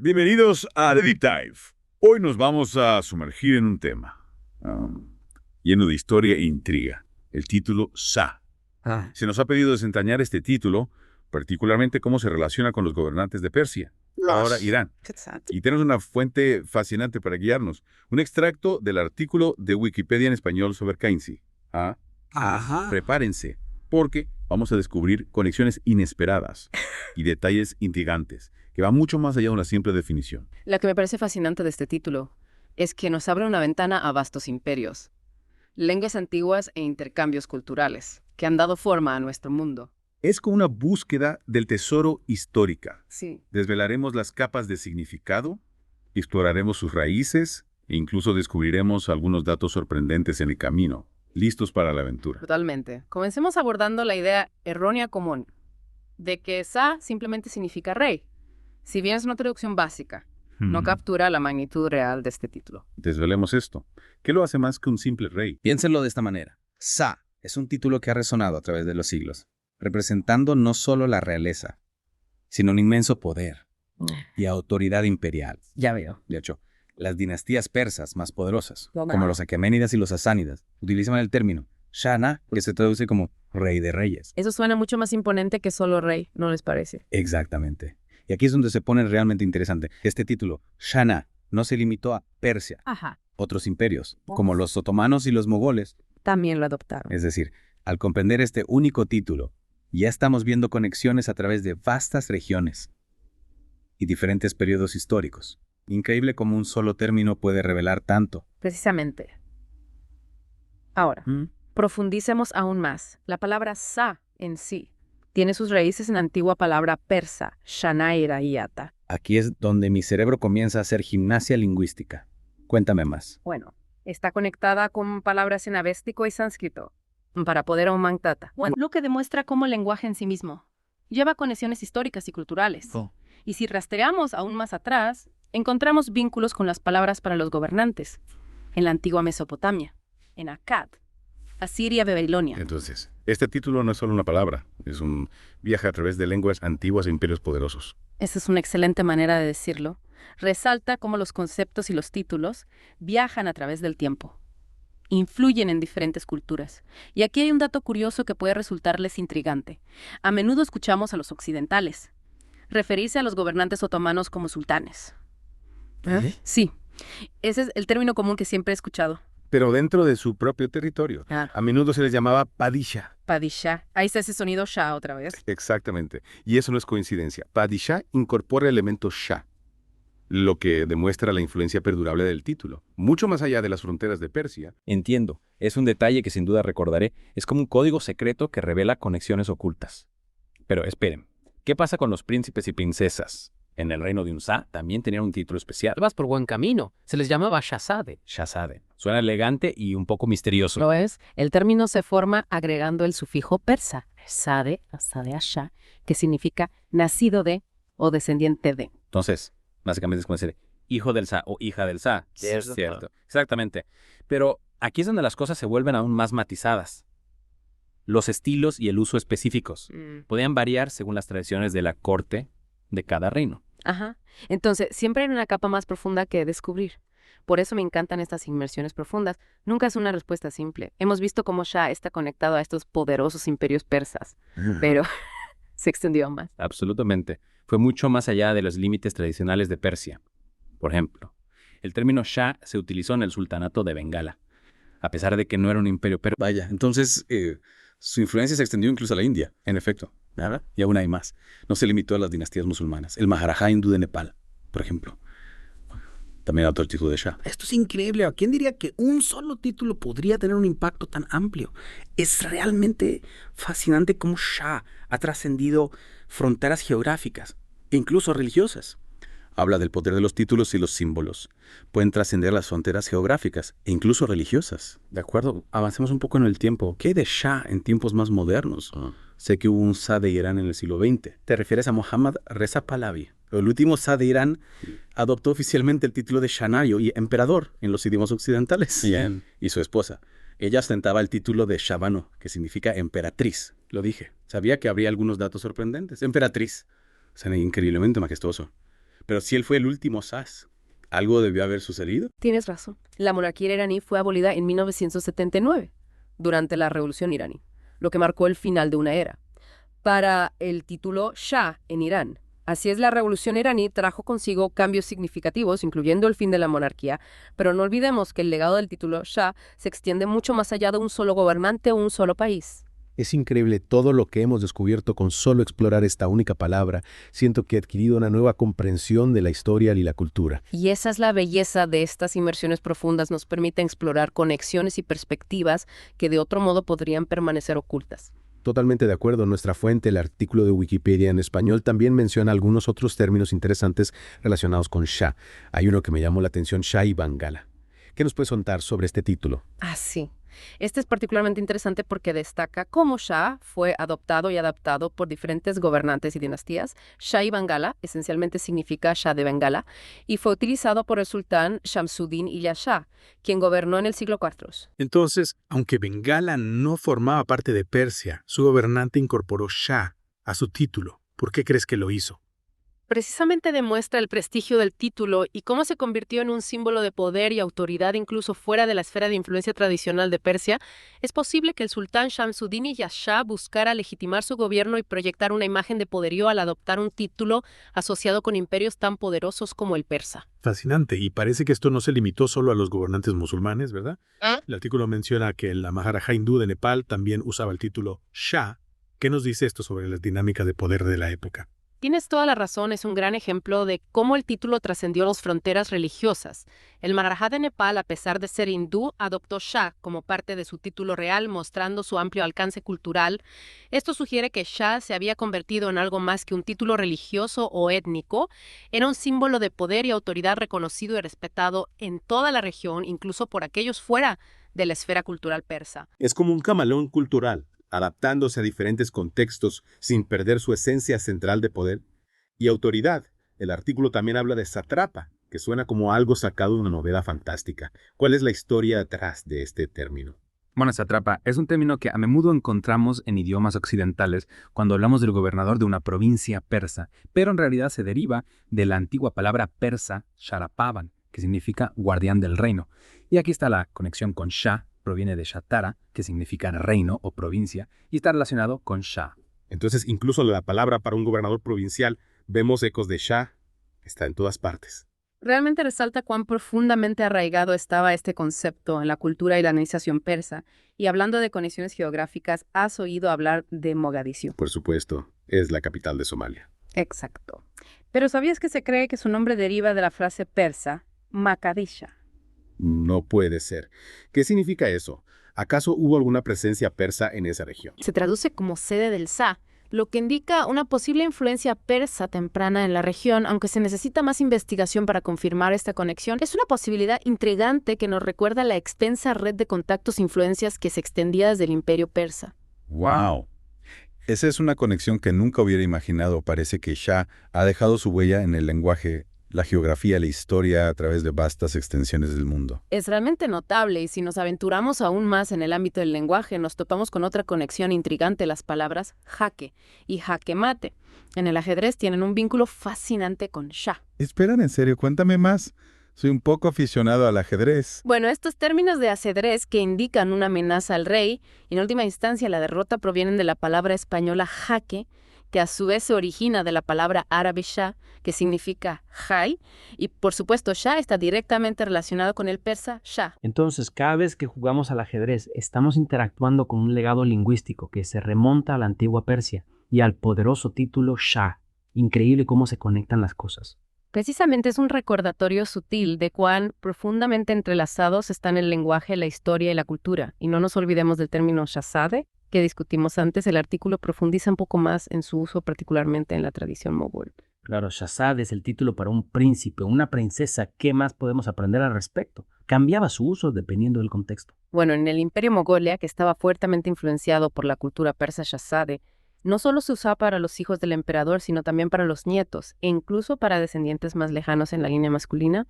Bienvenidos a The Deep Dive. Hoy nos vamos a sumergir en un tema lleno de historia e intriga. El título Shah. Se nos ha pedido desentrañar este título, particularmente cómo se relaciona con los gobernantes de Persia, ahora Irán. Y tenemos una fuente fascinante para guiarnos. Un extracto del artículo de Wikipedia en español sobre Keynes. Ajá. Prepárense, porque vamos a descubrir conexiones inesperadas y detalles intrigantes, que van mucho más allá de una simple definición. Lo que me parece fascinante de este título es que nos abre una ventana a vastos imperios, lenguas antiguas e intercambios culturales que han dado forma a nuestro mundo. Es como una búsqueda del tesoro histórica. Sí. Desvelaremos las capas de significado, exploraremos sus raíces e incluso descubriremos algunos datos sorprendentes en el camino, listos para la aventura. Totalmente. Comencemos abordando la idea errónea común de que Shah simplemente significa rey. Si bien es una traducción básica, no captura la magnitud real de este título. Desvelemos esto. ¿Qué lo hace más que un simple rey? Piénsenlo de esta manera. Shah es un título que ha resonado a través de los siglos, representando no solo la realeza, sino un inmenso poder y autoridad imperial. Ya veo. De hecho, las dinastías persas más poderosas, como los aqueménidas y los sasánidas, utilizan el término Shah, que se traduce como rey de reyes. Eso suena mucho más imponente que solo rey, ¿no les parece? Exactamente. Y aquí es donde se pone realmente interesante. Este título, Shah, no se limitó a Persia. Ajá. Otros imperios, como los otomanos y los mogoles, También lo adoptaron. es decir, al comprender este único título, ya estamos viendo conexiones a través de vastas regiones y diferentes periodos históricos. Increíble cómo un solo término puede revelar tanto. Precisamente. Ahora, profundicemos aún más. La palabra Shah en sí tiene sus raíces en la antigua palabra persa, Shanairayata. Aquí es donde mi cerebro comienza a hacer gimnasia lingüística. Cuéntame más. Bueno, está conectada con palabras en avéstico y sánscrito, para poder aumantata. Bueno, lo que demuestra cómo el lenguaje en sí mismo lleva conexiones históricas y culturales. Y si rastreamos aún más atrás, encontramos vínculos con las palabras para los gobernantes, en la antigua Mesopotamia, en Akkad, Asiria, Babilonia. Entonces, este título no es solo una palabra, es un viaje a través de lenguas antiguas e imperios poderosos. Esa es una excelente manera de decirlo. Resalta cómo los conceptos y los títulos viajan a través del tiempo. Influyen en diferentes culturas. Y aquí hay un dato curioso que puede resultarles intrigante. A menudo escuchamos a los occidentales referirse a los gobernantes otomanos como sultanes. Sí, ese es el término común que siempre he escuchado. Pero dentro de su propio territorio. Claro. A menudo se les llamaba Padishah. Padishah. Ahí está ese sonido Shah otra vez. Exactamente. Y eso no es coincidencia. Padishah incorpora el elemento Shah, lo que demuestra la influencia perdurable del título. Mucho más allá de las fronteras de Persia. Entiendo. Es un detalle que sin duda recordaré. Es como un código secreto que revela conexiones ocultas. Pero esperen. ¿Qué pasa con los príncipes y princesas? En el reino de un Shah también tenían un título especial. Vas por buen camino. Se les llamaba Shahzade. Shahzade. Suena elegante y un poco misterioso. ¿Lo es? El término se forma agregando el sufijo persa, sade, sade asha, que significa nacido de o descendiente de. Entonces, básicamente es como decir hijo del Shah o hija del Shah. Cierto. Exactamente. Pero aquí es donde las cosas se vuelven aún más matizadas. Los estilos y el uso específicos podían variar según las tradiciones de la corte de cada reino. Ajá. Entonces, siempre hay una capa más profunda que descubrir. Por eso me encantan estas inmersiones profundas. Nunca es una respuesta simple. Hemos visto cómo Shah está conectado a estos poderosos imperios persas, pero se extendió más. Absolutamente. Fue mucho más allá de los límites tradicionales de Persia. Por ejemplo, el término Shah se utilizó en el sultanato de Bengala, a pesar de que no era un imperio. Pero vaya, entonces su influencia se extendió incluso a la India. En efecto. ¿Nada? Y aún hay más. No se limitó a las dinastías musulmanas. El Maharaja hindú de Nepal, por ejemplo, también adoptó el título de Shah. Esto es increíble. ¿Quién diría que un solo título podría tener un impacto tan amplio? Es realmente fascinante cómo Shah ha trascendido fronteras geográficas e incluso religiosas. Habla del poder de los títulos y los símbolos. Pueden trascender las fronteras geográficas e incluso religiosas. De acuerdo, avancemos un poco en el tiempo. ¿Qué hay de Shah en tiempos más modernos? Sé que hubo un Shah de Irán en el siglo XX. Te refieres a Mohammad Reza Pahlavi. El último Shah de Irán adoptó oficialmente el título de Shahnayo y emperador en los idiomas occidentales. Bien. Y su esposa. Ella ostentaba el título de Shabano, que significa emperatriz. Lo dije. Sabía que habría algunos datos sorprendentes. Emperatriz. Suena increíblemente majestuoso. Pero si él fue el último Shah, ¿algo debió haber sucedido? Tienes razón. La monarquía iraní fue abolida en 1979, durante la Revolución iraní, lo que marcó el final de una era. Para el título Shah en Irán, así es, la Revolución iraní trajo consigo cambios significativos, incluyendo el fin de la monarquía, pero no olvidemos que el legado del título Shah se extiende mucho más allá de un solo gobernante o un solo país. Es increíble todo lo que hemos descubierto con solo explorar esta única palabra. Siento que he adquirido una nueva comprensión de la historia y la cultura. Y esa es la belleza de estas inmersiones profundas, nos permiten explorar conexiones y perspectivas que de otro modo podrían permanecer ocultas. Totalmente de acuerdo. Nuestra fuente, el artículo de Wikipedia en español, también menciona algunos otros términos interesantes relacionados con Shah. Hay uno que me llamó la atención, Shah y Bengala. ¿Qué nos puedes contar sobre este título? Ah, sí. Este es particularmente interesante porque destaca cómo Shah fue adoptado y adaptado por diferentes gobernantes y dinastías. Shah y Bengala esencialmente significa Shah de Bengala y fue utilizado por el sultán Shamsuddin Ilya Shah, quien gobernó en el siglo IV. Entonces, aunque Bengala no formaba parte de Persia, su gobernante incorporó Shah a su título. ¿Por qué crees que lo hizo? Precisamente demuestra el prestigio del título y cómo se convirtió en un símbolo de poder y autoridad incluso fuera de la esfera de influencia tradicional de Persia. Es posible que el sultán Shamsuddin Ilya Shah buscara legitimar su gobierno y proyectar una imagen de poderío al adoptar un título asociado con imperios tan poderosos como el persa. Fascinante, y parece que esto no se limitó solo a los gobernantes musulmanes, ¿verdad? El artículo menciona que la Maharaja hindú de Nepal también usaba el título Shah. ¿Qué nos dice esto sobre las dinámicas de poder de la época? Tienes toda la razón, es un gran ejemplo de cómo el título trascendió las fronteras religiosas. El Maharaja de Nepal, a pesar de ser hindú, adoptó Shah como parte de su título real, mostrando su amplio alcance cultural. Esto sugiere que Shah se había convertido en algo más que un título religioso o étnico. Era un símbolo de poder y autoridad reconocido y respetado en toda la región, incluso por aquellos fuera de la esfera cultural persa. Es como un camaleón cultural, adaptándose a diferentes contextos sin perder su esencia central de poder y autoridad. El artículo también habla de sátrapa, que suena como algo sacado de una novela fantástica. ¿Cuál es la historia detrás de este término? Bueno, sátrapa es un término que a menudo encontramos en idiomas occidentales cuando hablamos del gobernador de una provincia persa, pero en realidad se deriva de la antigua palabra persa sharapavan, que significa guardián del reino. Y aquí está la conexión con Shah. Proviene de Shatara, que significa reino o provincia, y está relacionado con Shah. Entonces, incluso la palabra para un gobernador provincial, vemos ecos de Shah, está en todas partes. Realmente resalta cuán profundamente arraigado estaba este concepto en la cultura y la organización persa. Y hablando de conexiones geográficas, ¿has oído hablar de Mogadiscio? Por supuesto, es la capital de Somalia. Exacto. Pero ¿sabías que se cree que su nombre deriva de la frase persa, Makadisha? No puede ser. ¿Qué significa eso? ¿Acaso hubo alguna presencia persa en esa región? Se traduce como sede del Shah, lo que indica una posible influencia persa temprana en la región, aunque se necesita más investigación para confirmar esta conexión. Es una posibilidad intrigante que nos recuerda la extensa red de contactos e influencias que se extendía desde el imperio persa. ¡Wow! Esa es una conexión que nunca hubiera imaginado. Parece que Shah ha dejado su huella en el lenguaje, la geografía, la historia a través de vastas extensiones del mundo. Es realmente notable y si nos aventuramos aún más en el ámbito del lenguaje, nos topamos con otra conexión intrigante, las palabras jaque y jaque mate. En el ajedrez tienen un vínculo fascinante con Shah. Esperan, en serio, cuéntame más. Soy un poco aficionado al ajedrez. Bueno, estos términos de ajedrez que indican una amenaza al rey, y en última instancia la derrota, provienen de la palabra española jaque, que a su vez se origina de la palabra árabe shah, que significa jai, y por supuesto Shah está directamente relacionado con el persa Shah. Entonces, cada vez que jugamos al ajedrez, estamos interactuando con un legado lingüístico que se remonta a la antigua Persia y al poderoso título Shah. Increíble cómo se conectan las cosas. Precisamente es un recordatorio sutil de cuán profundamente entrelazados están el lenguaje, la historia y la cultura. Y no nos olvidemos del término shahzade, que discutimos antes. El artículo profundiza un poco más en su uso, particularmente en la tradición mogol. Claro, Shahzad es el título para un príncipe, una princesa. ¿Qué más podemos aprender al respecto? Cambiaba su uso dependiendo del contexto. Bueno, en el Imperio Mogolia, que estaba fuertemente influenciado por la cultura persa shahzade, no solo se usaba para los hijos del emperador, sino también para los nietos, e incluso para descendientes más lejanos en la línea masculina.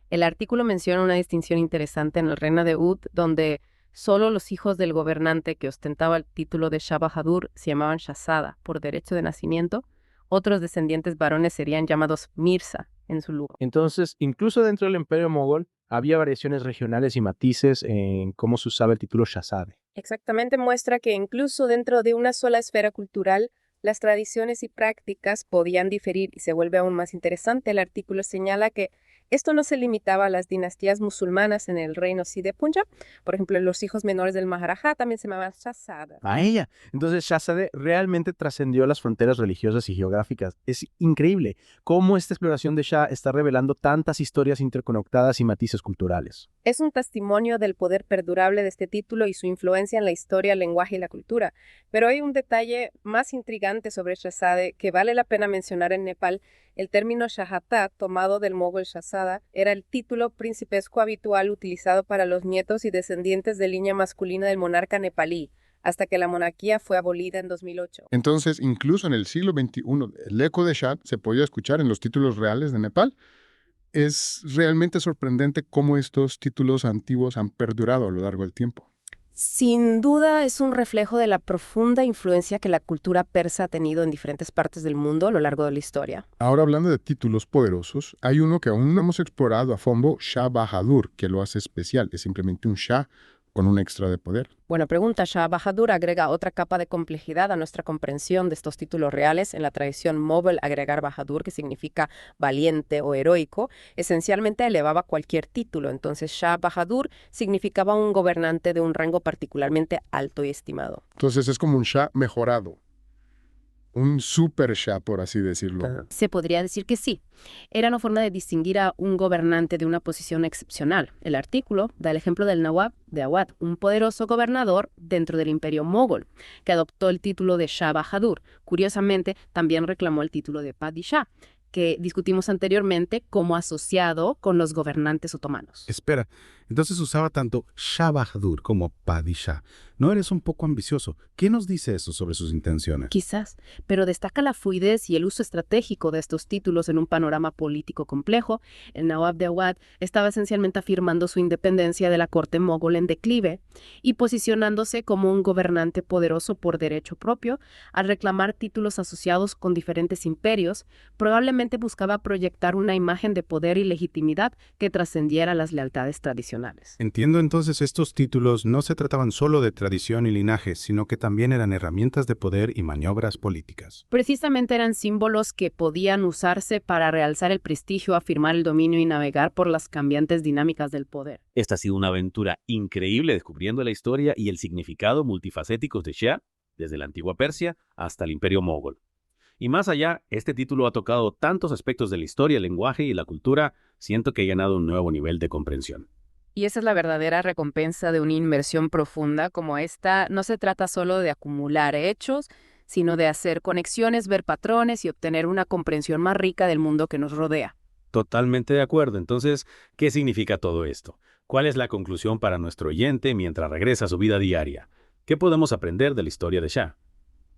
El artículo menciona una distinción interesante en el reino de Ud, donde solo los hijos del gobernante que ostentaba el título de Shah Bahadur se llamaban Shahzada por derecho de nacimiento. Otros descendientes varones serían llamados Mirza, en su lugar. Entonces, incluso dentro del Imperio Mogol, había variaciones regionales y matices en cómo se usaba el título Shahzade. Exactamente, muestra que incluso dentro de una sola esfera cultural, las tradiciones y prácticas podían diferir y se vuelve aún más interesante. El artículo señala que esto no se limitaba a las dinastías musulmanas en el reino de Punjab. Por ejemplo, los hijos menores del Maharaja también se llamaban Shahzada. A ella. Entonces, Shahzade realmente trascendió las fronteras religiosas y geográficas. Es increíble cómo esta exploración de Shah está revelando tantas historias interconectadas y matices culturales. Es un testimonio del poder perdurable de este título y su influencia en la historia, el lenguaje y la cultura. Pero hay un detalle más intrigante sobre Shahzade que vale la pena mencionar en Nepal. El término Shahatat, tomado del mogol Shahzada, era el título principesco habitual utilizado para los nietos y descendientes de línea masculina del monarca nepalí, hasta que la monarquía fue abolida en 2008. Entonces, incluso en el siglo XXI, el eco de Shah se podía escuchar en los títulos reales de Nepal. Es realmente sorprendente cómo estos títulos antiguos han perdurado a lo largo del tiempo. Sin duda es un reflejo de la profunda influencia que la cultura persa ha tenido en diferentes partes del mundo a lo largo de la historia. Ahora, hablando de títulos poderosos, hay uno que aún no hemos explorado a fondo, Shah Bahadur, que lo hace especial. Es simplemente un Shah con un extra de poder. Buena pregunta. Shah Bahadur agrega otra capa de complejidad a nuestra comprensión de estos títulos reales. En la tradición mogol, agregar Bahadur, que significa valiente o heroico, esencialmente elevaba cualquier título. Entonces, Shah Bahadur significaba un gobernante de un rango particularmente alto y estimado. Entonces es como un Shah mejorado. Un super Shah, por así decirlo. Se podría decir que sí. Era una forma de distinguir a un gobernante de una posición excepcional. El artículo da el ejemplo del Nawab de Awadh, un poderoso gobernador dentro del imperio mogol, que adoptó el título de Shah Bahadur. Curiosamente, también reclamó el título de Padishah, que discutimos anteriormente como asociado con los gobernantes otomanos. Espera, entonces usaba tanto Shah Bahadur como Padishah. ¿No eres un poco ambicioso? ¿Qué nos dice eso sobre sus intenciones? Quizás, pero destaca la fluidez y el uso estratégico de estos títulos en un panorama político complejo. El Nawab de Awadh estaba esencialmente afirmando su independencia de la corte mogol en declive y posicionándose como un gobernante poderoso por derecho propio. Al reclamar títulos asociados con diferentes imperios, probablemente buscaba proyectar una imagen de poder y legitimidad que trascendiera las lealtades tradicionales. Entiendo entonces estos títulos no se trataban solo de tradición y linaje, sino que también eran herramientas de poder y maniobras políticas. Precisamente eran símbolos que podían usarse para realzar el prestigio, afirmar el dominio y navegar por las cambiantes dinámicas del poder. Esta ha sido una aventura increíble descubriendo la historia y el significado multifacéticos de Shah, desde la antigua Persia hasta el imperio mogol. Y más allá, este título ha tocado tantos aspectos de la historia, el lenguaje y la cultura, siento que he ganado un nuevo nivel de comprensión. Y esa es la verdadera recompensa de una inmersión profunda como esta. No se trata solo de acumular hechos, sino de hacer conexiones, ver patrones y obtener una comprensión más rica del mundo que nos rodea. Totalmente de acuerdo. Entonces, ¿qué significa todo esto? ¿Cuál es la conclusión para nuestro oyente mientras regresa a su vida diaria? ¿Qué podemos aprender de la historia de Shah?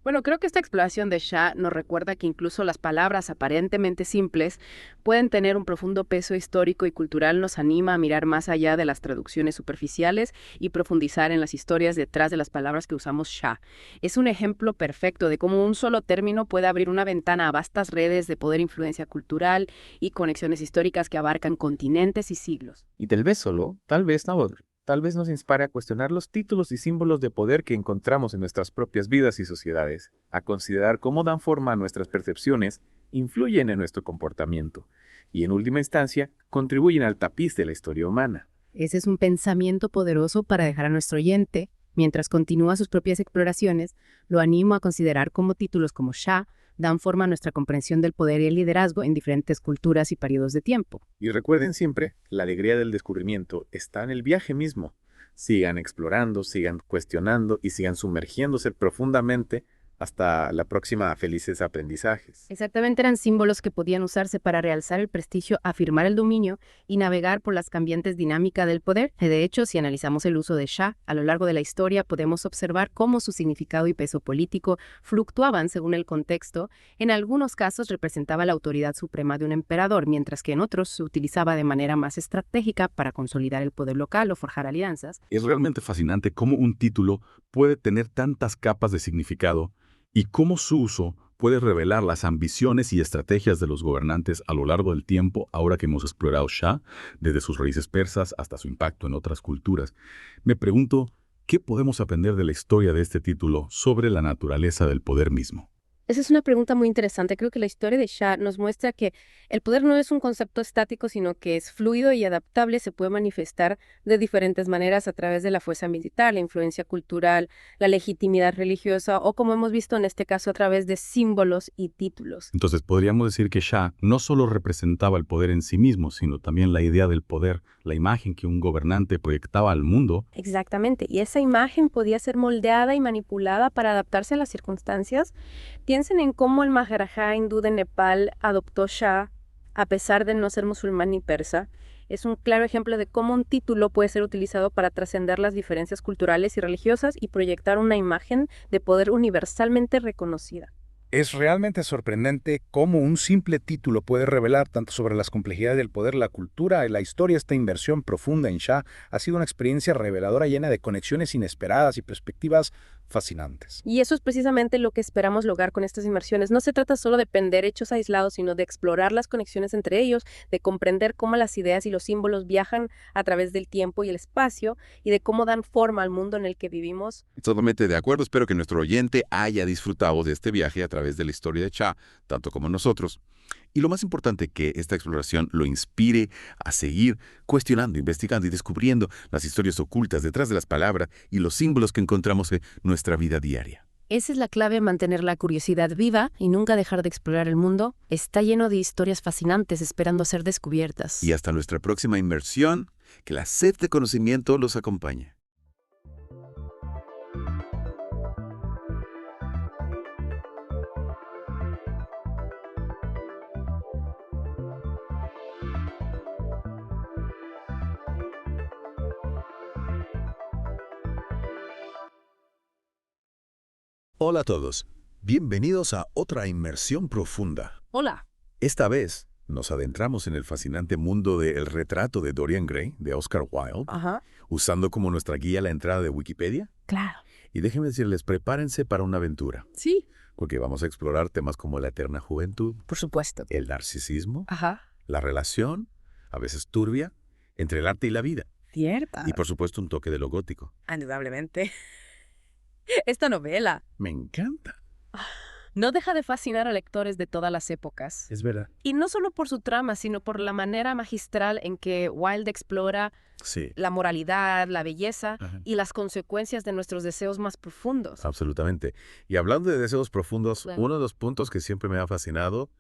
Bueno, creo que esta exploración de Shah nos recuerda que incluso las palabras aparentemente simples pueden tener un profundo peso histórico y cultural. Nos anima a mirar más allá de las traducciones superficiales y profundizar en las historias detrás de las palabras que usamos Shah. Es un ejemplo perfecto de cómo un solo término puede abrir una ventana a vastas redes de poder, influencia cultural y conexiones históricas que abarcan continentes y siglos. Y tal vez solo, tal vez no. Tal vez nos inspire a cuestionar los títulos y símbolos de poder que encontramos en nuestras propias vidas y sociedades, a considerar cómo dan forma a nuestras percepciones, influyen en nuestro comportamiento y, en última instancia, contribuyen al tapiz de la historia humana. Ese es un pensamiento poderoso para dejar a nuestro oyente. Mientras continúa sus propias exploraciones, lo animo a considerar cómo títulos como Shah dan forma a nuestra comprensión del poder y el liderazgo en diferentes culturas y periodos de tiempo. Y recuerden siempre, la alegría del descubrimiento está en el viaje mismo. Sigan explorando, sigan cuestionando y sigan sumergiéndose profundamente hasta la próxima felices aprendizajes. Exactamente, eran símbolos que podían usarse para realzar el prestigio, afirmar el dominio y navegar por las cambiantes dinámicas del poder. De hecho, si analizamos el uso de Shah a lo largo de la historia, podemos observar cómo su significado y peso político fluctuaban según el contexto. En algunos casos representaba la autoridad suprema de un emperador, mientras que en otros se utilizaba de manera más estratégica para consolidar el poder local o forjar alianzas. Es realmente fascinante cómo un título puede tener tantas capas de significado y cómo su uso puede revelar las ambiciones y estrategias de los gobernantes a lo largo del tiempo, ahora que hemos explorado Shah, desde sus raíces persas hasta su impacto en otras culturas. Me pregunto, ¿qué podemos aprender de la historia de este título sobre la naturaleza del poder mismo? Esa es una pregunta muy interesante. Creo que la historia de Shah nos muestra que el poder no es un concepto estático, sino que es fluido y adaptable, se puede manifestar de diferentes maneras a través de la fuerza militar, la influencia cultural, la legitimidad religiosa o, como hemos visto en este caso, a través de símbolos y títulos. Entonces, podríamos decir que Shah no solo representaba el poder en sí mismo, sino también la idea del poder, la imagen que un gobernante proyectaba al mundo. Exactamente, y esa imagen podía ser moldeada y manipulada para adaptarse a las circunstancias. Piensen en cómo el Maharaja hindú de Nepal adoptó Shah a pesar de no ser musulmán ni persa. Es un claro ejemplo de cómo un título puede ser utilizado para trascender las diferencias culturales y religiosas y proyectar una imagen de poder universalmente reconocida. Es realmente sorprendente cómo un simple título puede revelar tanto sobre las complejidades del poder, la cultura y la historia. Esta inversión profunda en Shah ha sido una experiencia reveladora llena de conexiones inesperadas y perspectivas fascinantes. Y eso es precisamente lo que esperamos lograr con estas inmersiones. No se trata solo de aprender hechos aislados, sino de explorar las conexiones entre ellos, de comprender cómo las ideas y los símbolos viajan a través del tiempo y el espacio, y de cómo dan forma al mundo en el que vivimos. Totalmente de acuerdo. Espero que nuestro oyente haya disfrutado de este viaje a través de la historia de Shah, tanto como nosotros. Y lo más importante, que esta exploración lo inspire a seguir cuestionando, investigando y descubriendo las historias ocultas detrás de las palabras y los símbolos que encontramos en nuestra vida diaria. Esa es la clave, mantener la curiosidad viva y nunca dejar de explorar el mundo. Está lleno de historias fascinantes esperando ser descubiertas. Y hasta nuestra próxima inmersión, que la sed de conocimiento los acompañe. Hola a todos, bienvenidos a otra inmersión profunda. Hola. Esta vez nos adentramos en el fascinante mundo de El retrato de Dorian Gray, de Oscar Wilde, usando como nuestra guía la entrada de Wikipedia. Claro. Y déjenme decirles, prepárense para una aventura. Sí. Porque vamos a explorar temas como la eterna juventud. Por supuesto. El narcisismo. Ajá. La relación, a veces turbia, entre el arte y la vida. Cierta. Y por supuesto un toque de lo gótico. Indudablemente. Esta novela Me encanta. no deja de fascinar a lectores de todas las épocas. Es verdad. Y no solo por su trama, sino por la manera magistral en que Wilde explora la moralidad, la belleza y las consecuencias de nuestros deseos más profundos. Absolutamente. Y hablando de deseos profundos, Claro. uno de los puntos que siempre me ha fascinado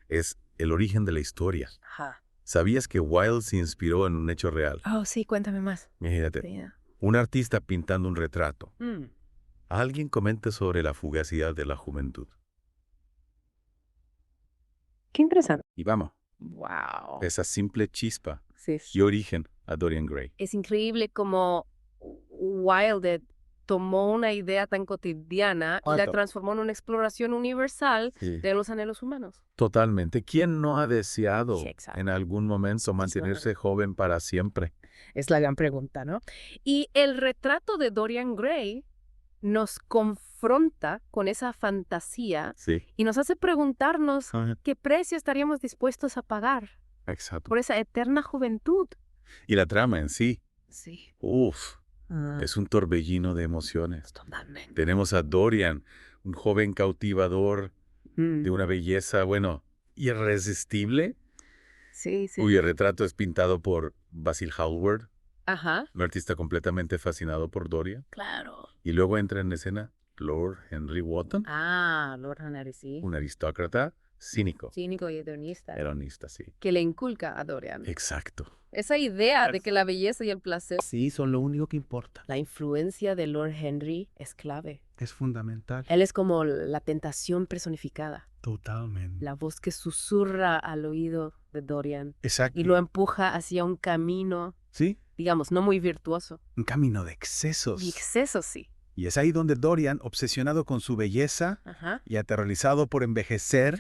es el origen de la historia. Ajá. ¿Sabías que Wilde se inspiró en un hecho real? Oh, sí, cuéntame más. Imagínate, Sí. un artista pintando un retrato. Mm. Alguien comente sobre la fugacidad de la juventud. Qué interesante. Y vamos, Wow. esa simple chispa Sí. dio origen a Dorian Gray. Es increíble cómo Wilde tomó una idea tan cotidiana y la Exacto. transformó en una exploración universal Sí. de los anhelos humanos. Totalmente. ¿Quién no ha deseado Sí, exacto. en algún momento mantenerse joven para siempre? Es la gran pregunta, ¿no? Y el retrato de Dorian Gray nos confronta con esa fantasía Sí, y nos hace preguntarnos Ajá. qué precio estaríamos dispuestos a pagar exacto. por esa eterna juventud. Y la trama en sí, Sí. uff, Ah, es un torbellino de emociones. totalmente. Tenemos a Dorian, un joven cautivador de una belleza, bueno, irresistible, Sí, sí. cuyo retrato es pintado por Basil Hallward, Ajá. un artista completamente fascinado por Dorian. Claro. Y luego entra en escena Lord Henry Wotton, Ah, Lord Henry, sí. un aristócrata cínico, Cínico y hedonista. ironista, sí. Que le inculca a Dorian. Exacto. Esa idea de que la belleza y el placer. Sí, son lo único que importa. La influencia de Lord Henry es clave. Es fundamental. Él es como la tentación personificada. Totalmente. La voz que susurra al oído de Dorian Exacto. y lo empuja hacia un camino, Sí, digamos, no muy virtuoso. un camino de excesos. Y exceso, sí. Y es ahí donde Dorian, obsesionado con su belleza Ajá. y aterrorizado por envejecer,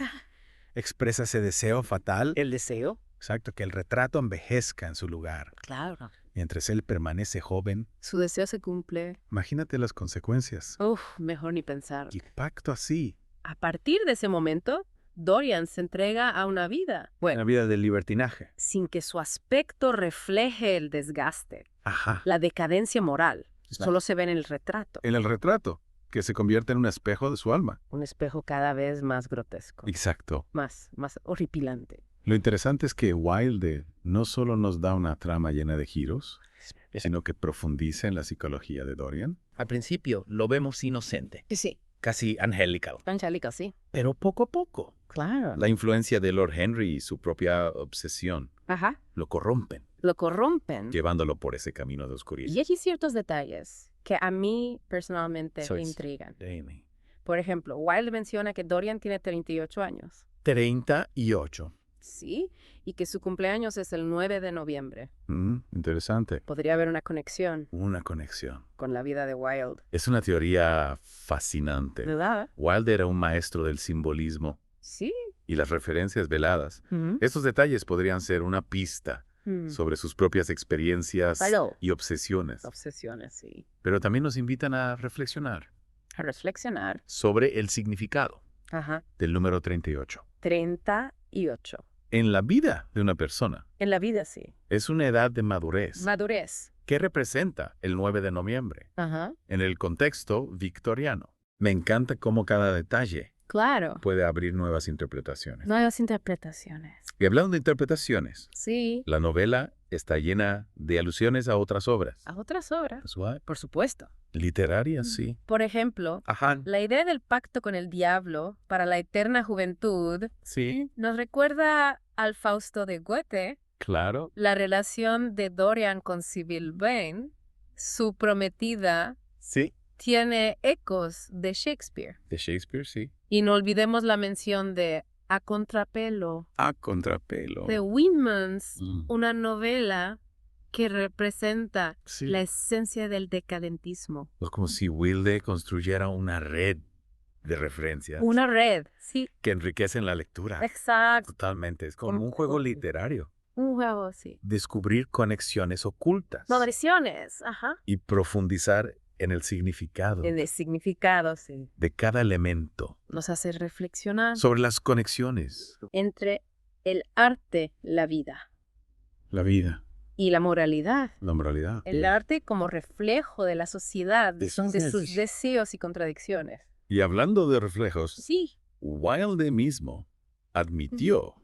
expresa ese deseo fatal. El deseo. Exacto, que el retrato envejezca en su lugar. Claro. Mientras él permanece joven, Su deseo se cumple. imagínate las consecuencias. Uf, mejor ni pensar. Y pacto así A partir de ese momento, Dorian se entrega a una vida, Una vida de libertinaje. sin que su aspecto refleje el desgaste, Ajá. la decadencia moral. Solo se ve en el retrato, En el retrato, que se convierte en un espejo de su alma. un espejo cada vez más grotesco, Exacto. más horripilante. Lo interesante es que Wilde no solo nos da una trama llena de giros, sino que profundiza en la psicología de Dorian. Al principio lo vemos inocente, Sí, casi angelical. angélica, sí. Pero poco a poco, Claro. La influencia de Lord Henry y su propia obsesión Ajá. lo corrompen, Lo corrompen. llevándolo por ese camino de oscuridad. Y hay ciertos detalles que a mí personalmente me Sois- intrigan. Damn. Por ejemplo, Wilde menciona que Dorian tiene 38 años. 38. Sí, y que su cumpleaños es el 9 de noviembre. Interesante. Podría haber una conexión Una conexión. con la vida de Wilde. Es una teoría fascinante. ¿Verdad? Wilde era un maestro del simbolismo Sí. y las referencias veladas. Ujú. Estos detalles podrían ser una pista Mm. sobre sus propias experiencias Claro. y obsesiones, Obsesiones, sí. pero también nos invitan a reflexionar A reflexionar. sobre el significado Ajá. del número 38. 38. En la vida de una persona En la vida, sí. es una edad de madurez. Madurez. ¿Qué representa el 9 de noviembre Ajá. en el contexto victoriano? Me encanta cómo cada detalle Claro. puede abrir nuevas interpretaciones. Nuevas interpretaciones. Y hablando de interpretaciones, Sí. la novela está llena de alusiones a otras obras. A otras obras. That's why. Por supuesto. Literarias, sí. Por ejemplo, Ajá. la idea del pacto con el diablo para la eterna juventud Sí, nos recuerda al Fausto de Goethe, claro. la relación de Dorian con Sibyl Vane, su prometida, Sí. tiene ecos de Shakespeare. De Shakespeare, sí. Y no olvidemos la mención de A Contrapelo, A contrapelo. de Windmans, Mm. una novela que representa Sí. la esencia del decadentismo. Es como si Wilde construyera una red de referencias Una red, sí, que enriquecen la lectura. exacto. Totalmente. Es como un juego literario. Un juego, sí. Descubrir conexiones ocultas. Moderaciones, ajá. Y profundizar en el significado En el significado, sí. de cada elemento. Nos hace reflexionar Sobre las conexiones. entre el arte, la vida La vida. y la moralidad. La moralidad. El arte como reflejo de la sociedad, de sus Entonces- deseos y contradicciones. Y hablando de reflejos, Sí. Wilde mismo admitió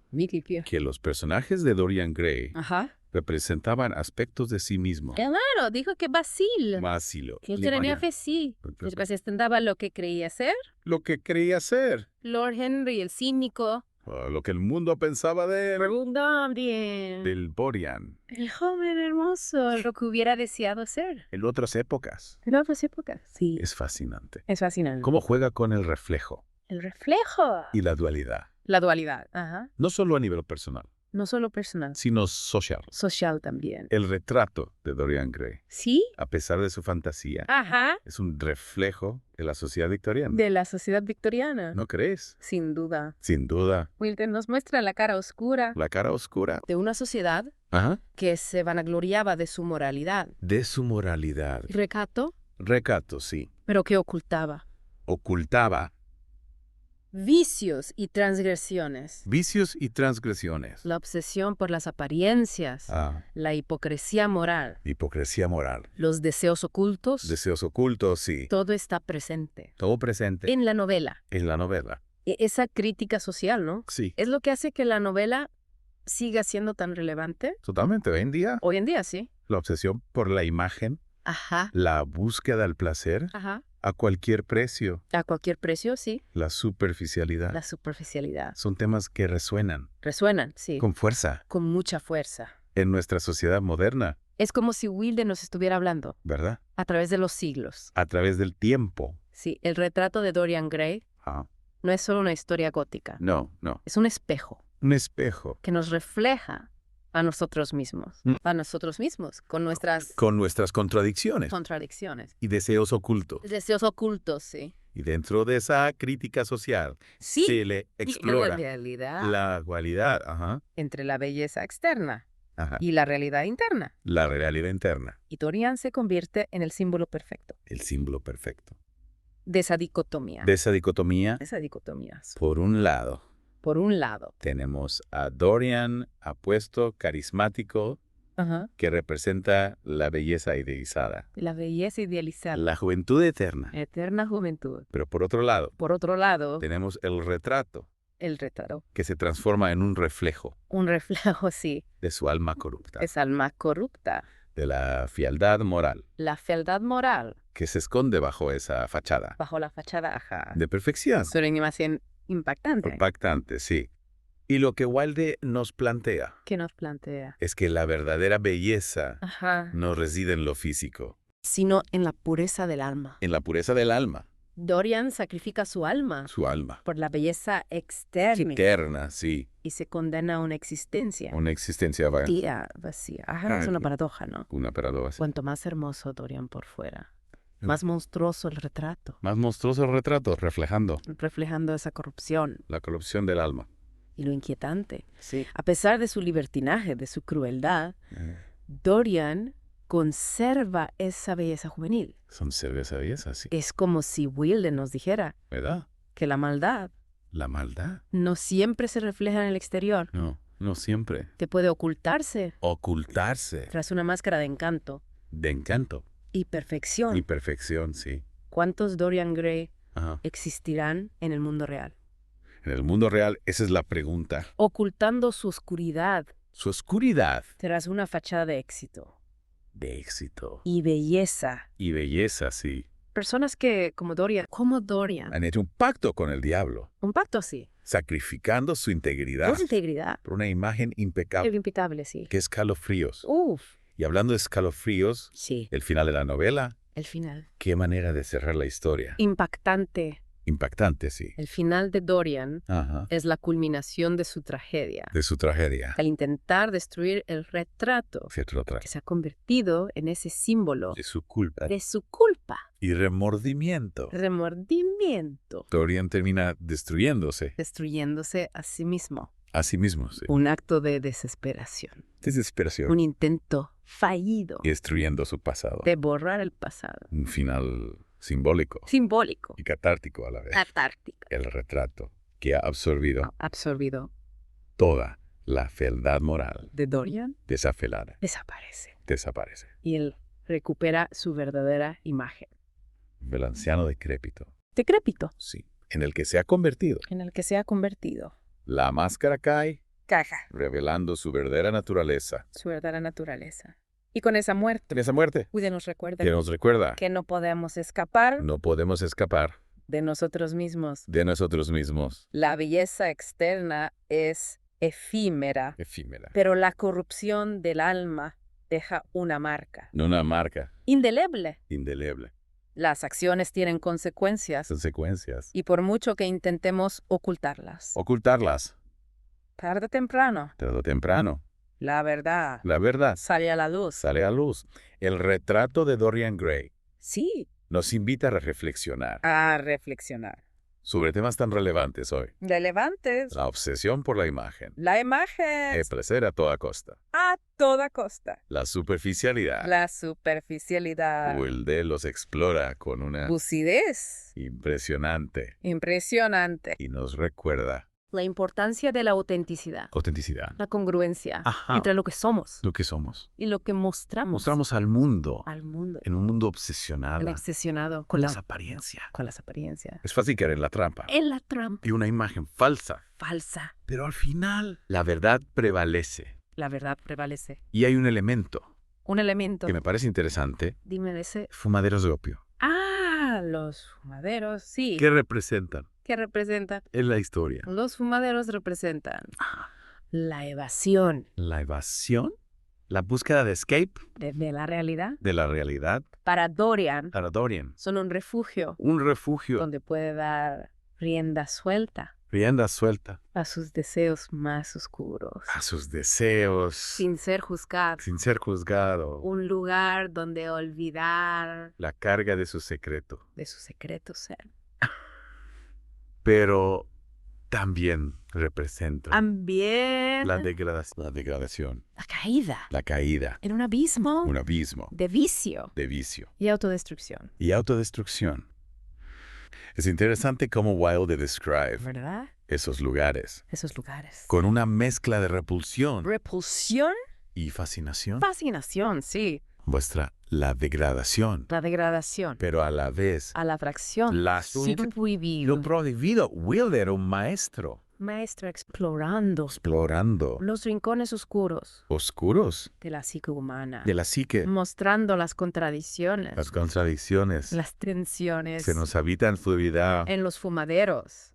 que los personajes de Dorian Gray Ajá. representaban aspectos de sí mismo. Claro, dijo que Basil, Vacilo. que él tenía fe, sí. Representaba lo que creía ser. Lo que creía ser. Lord Henry, el cínico. Lo que el mundo pensaba de él. También. Del Dorian. El joven hermoso, lo que hubiera deseado ser. En otras épocas. En otras épocas. Sí. Es fascinante. Es fascinante. Cómo juega con el reflejo El reflejo. y la dualidad. La dualidad. Ajá. No solo a nivel personal, No solo personal. sino social. Social también. El retrato de Dorian Gray, ¿Sí? a pesar de su fantasía, Ajá. es un reflejo de la sociedad victoriana. De la sociedad victoriana. ¿No crees? Sin duda. Sin duda. Wilton nos muestra la cara oscura La cara oscura. de una sociedad Ajá. que se vanagloriaba de su moralidad. De su moralidad. Recato, Recato, sí. pero que ocultaba. Ocultaba Vicios y transgresiones. vicios y transgresiones. La obsesión por las apariencias. Ah, La hipocresía moral. hipocresía moral. Los deseos ocultos. Deseos ocultos, sí. Todo está presente. Todo presente En la novela. en la novela. Esa crítica social, ¿no? Sí. Es lo que hace que la novela siga siendo tan relevante. Totalmente. Hoy en día, Hoy en día, sí. la obsesión por la imagen, Ajá. la búsqueda del placer Ajá. a cualquier precio, A cualquier precio, sí. la superficialidad. La superficialidad. Son temas que resuenan Resuenan, sí. con fuerza Con mucha fuerza. en nuestra sociedad moderna, Es como si Wilde nos estuviera hablando ¿verdad? a través de los siglos. A través del tiempo. Sí, el retrato de Dorian Gray Ah, no es solo una historia gótica. no, no. Es un espejo Un espejo. que nos refleja a nosotros mismos. A nosotros mismos, con nuestras Con nuestras contradicciones contradicciones. y deseos ocultos. Deseos ocultos, sí. Y dentro de esa crítica social Sí. se le explora La realidad la dualidad, ajá, entre la belleza externa ajá, y la realidad interna. la realidad interna, Y Dorian se convierte en el símbolo perfecto. el símbolo perfecto. de esa dicotomía. De esa dicotomía, Esa dicotomía. por un lado, Por un lado. tenemos a Dorian apuesto, carismático, Ajá. que representa la belleza idealizada, La belleza idealizada. la juventud eterna. Eterna juventud. Pero por otro lado, Por otro lado, tenemos el retrato, el retrato. que se transforma en un reflejo Un reflejo, sí. de su alma corrupta, Es alma corrupta. de la fealdad moral, La fealdad moral que se esconde bajo esa fachada bajo la fachada. Ajá. de perfección. Es una imagen impactante. Impactante, sí. Y lo que Wilde nos plantea ¿Qué nos plantea? es que la verdadera belleza Ajá. no reside en lo físico, Sino en la pureza del alma. en la pureza del alma, Dorian sacrifica su alma su alma. por la belleza externa Eterna, sí. y se condena a una existencia Una existencia vacía. Ajá, es una paradoja, ¿no? una paradoja. Cuanto más hermoso Dorian por fuera, más monstruoso el retrato, Más monstruoso el retrato, reflejando reflejando esa corrupción la corrupción del alma. y lo inquietante. Sí. A pesar de su libertinaje, de su crueldad, Dorian conserva esa belleza juvenil. Son cerveza belleza, sí. Es como si Wilde nos dijera ¿Verdad? que la maldad La maldad. no siempre se refleja en el exterior, No, no siempre. que puede ocultarse Ocultarse tras una máscara de encanto de encanto y perfección. y perfección, sí. ¿Cuántos Dorian Gray Ajá. existirán en el mundo real? En el mundo real, esa es la pregunta. Ocultando su oscuridad Su oscuridad tras una fachada de éxito de éxito y belleza. y belleza, sí. Personas que, como Dorian, Han hecho un pacto con el diablo, un pacto así, sacrificando su integridad con integridad, por una imagen impecable, impitable, sí. que escalofríos. Uf, Y hablando de escalofríos, sí, el final de la novela, el final. qué manera de cerrar la historia. Impactante. Impactante, sí. El final de Dorian Ajá. es la culminación de su tragedia. De su tragedia. Al intentar destruir el retrato Cierto que se ha convertido en ese símbolo de su culpa de su culpa, y remordimiento. remordimiento, Dorian termina destruyéndose destruyéndose a sí mismo. a sí mismo, sí. Un acto de desesperación, Desesperación. un intento fallido Y destruyendo su pasado. de borrar el pasado. Un final simbólico Simbólico, y catártico a la vez. catártico, El retrato que ha absorbido absorbido toda la fealdad moral de Dorian, desafelada. desaparece. Desaparece. Y él recupera su verdadera imagen. El anciano decrépito. Decrépito, Sí. En el que se ha convertido. en el que se ha convertido. La máscara cae, Caja, revelando su verdadera naturaleza. su verdadera naturaleza. Y con esa muerte, En esa muerte, Wilde nos recuerda que nos recuerda, que no podemos escapar no podemos escapar de nosotros mismos. de nosotros mismos. La belleza externa es efímera, Efímera. pero la corrupción del alma deja una marca No una marca indeleble. indeleble. Las acciones tienen consecuencias Consecuencias. y por mucho que intentemos ocultarlas, Ocultarlas. tarde o temprano, Tarde o temprano. la verdad La verdad sale a la luz. sale a luz. El retrato de Dorian Gray Sí, nos invita a reflexionar a reflexionar. sobre temas tan relevantes hoy. Relevantes. La obsesión por la imagen. La imagen El placer a toda costa. a toda costa. La superficialidad. La superficialidad. Wilde los explora con una Lucidez. impresionante Impresionante. y nos recuerda La importancia de la autenticidad. autenticidad. La congruencia Ajá. entre lo que somos Lo que somos. y lo que mostramos, Mostramos al mundo al mundo. en un mundo obsesionado El obsesionado con con las apariencias. con las apariencias. Es fácil caer en la trampa. En la trampa Y una imagen falsa. falsa. Pero al final, la verdad prevalece. La verdad prevalece. Y hay un elemento Un elemento. que me parece interesante. Dime de ese. Fumaderos de opio. Ah, los fumaderos, sí. ¿Qué representan ¿Qué representan? en la historia? Los fumaderos representan la evasión La evasión, la búsqueda de escape de la realidad. de la realidad. Para Dorian Para Dorian, son un refugio un refugio, donde puede dar rienda suelta rienda suelta a sus deseos más oscuros, a sus deseos, sin ser juzgado. sin ser juzgado, Un lugar donde olvidar la carga de su secreto. de su secreto ser. Pero también representa También la degradación, la caída la caída, en un abismo un abismo de vicio de vicio y autodestrucción. y autodestrucción. Es interesante cómo Wilde describe ¿Verdad? esos lugares Esos lugares. con una mezcla de repulsión Repulsión, y fascinación. fascinación, sí. Muestra la degradación, La degradación. pero a la vez A la fracción. la Sí, prohibido. lo prohibido. Wilde era un maestro Maestro explorando explorando los rincones oscuros oscuros de la psique humana. de la psique, Mostrando las contradicciones, las contradicciones. las tensiones. Se nos habita en fluidad. En los fumaderos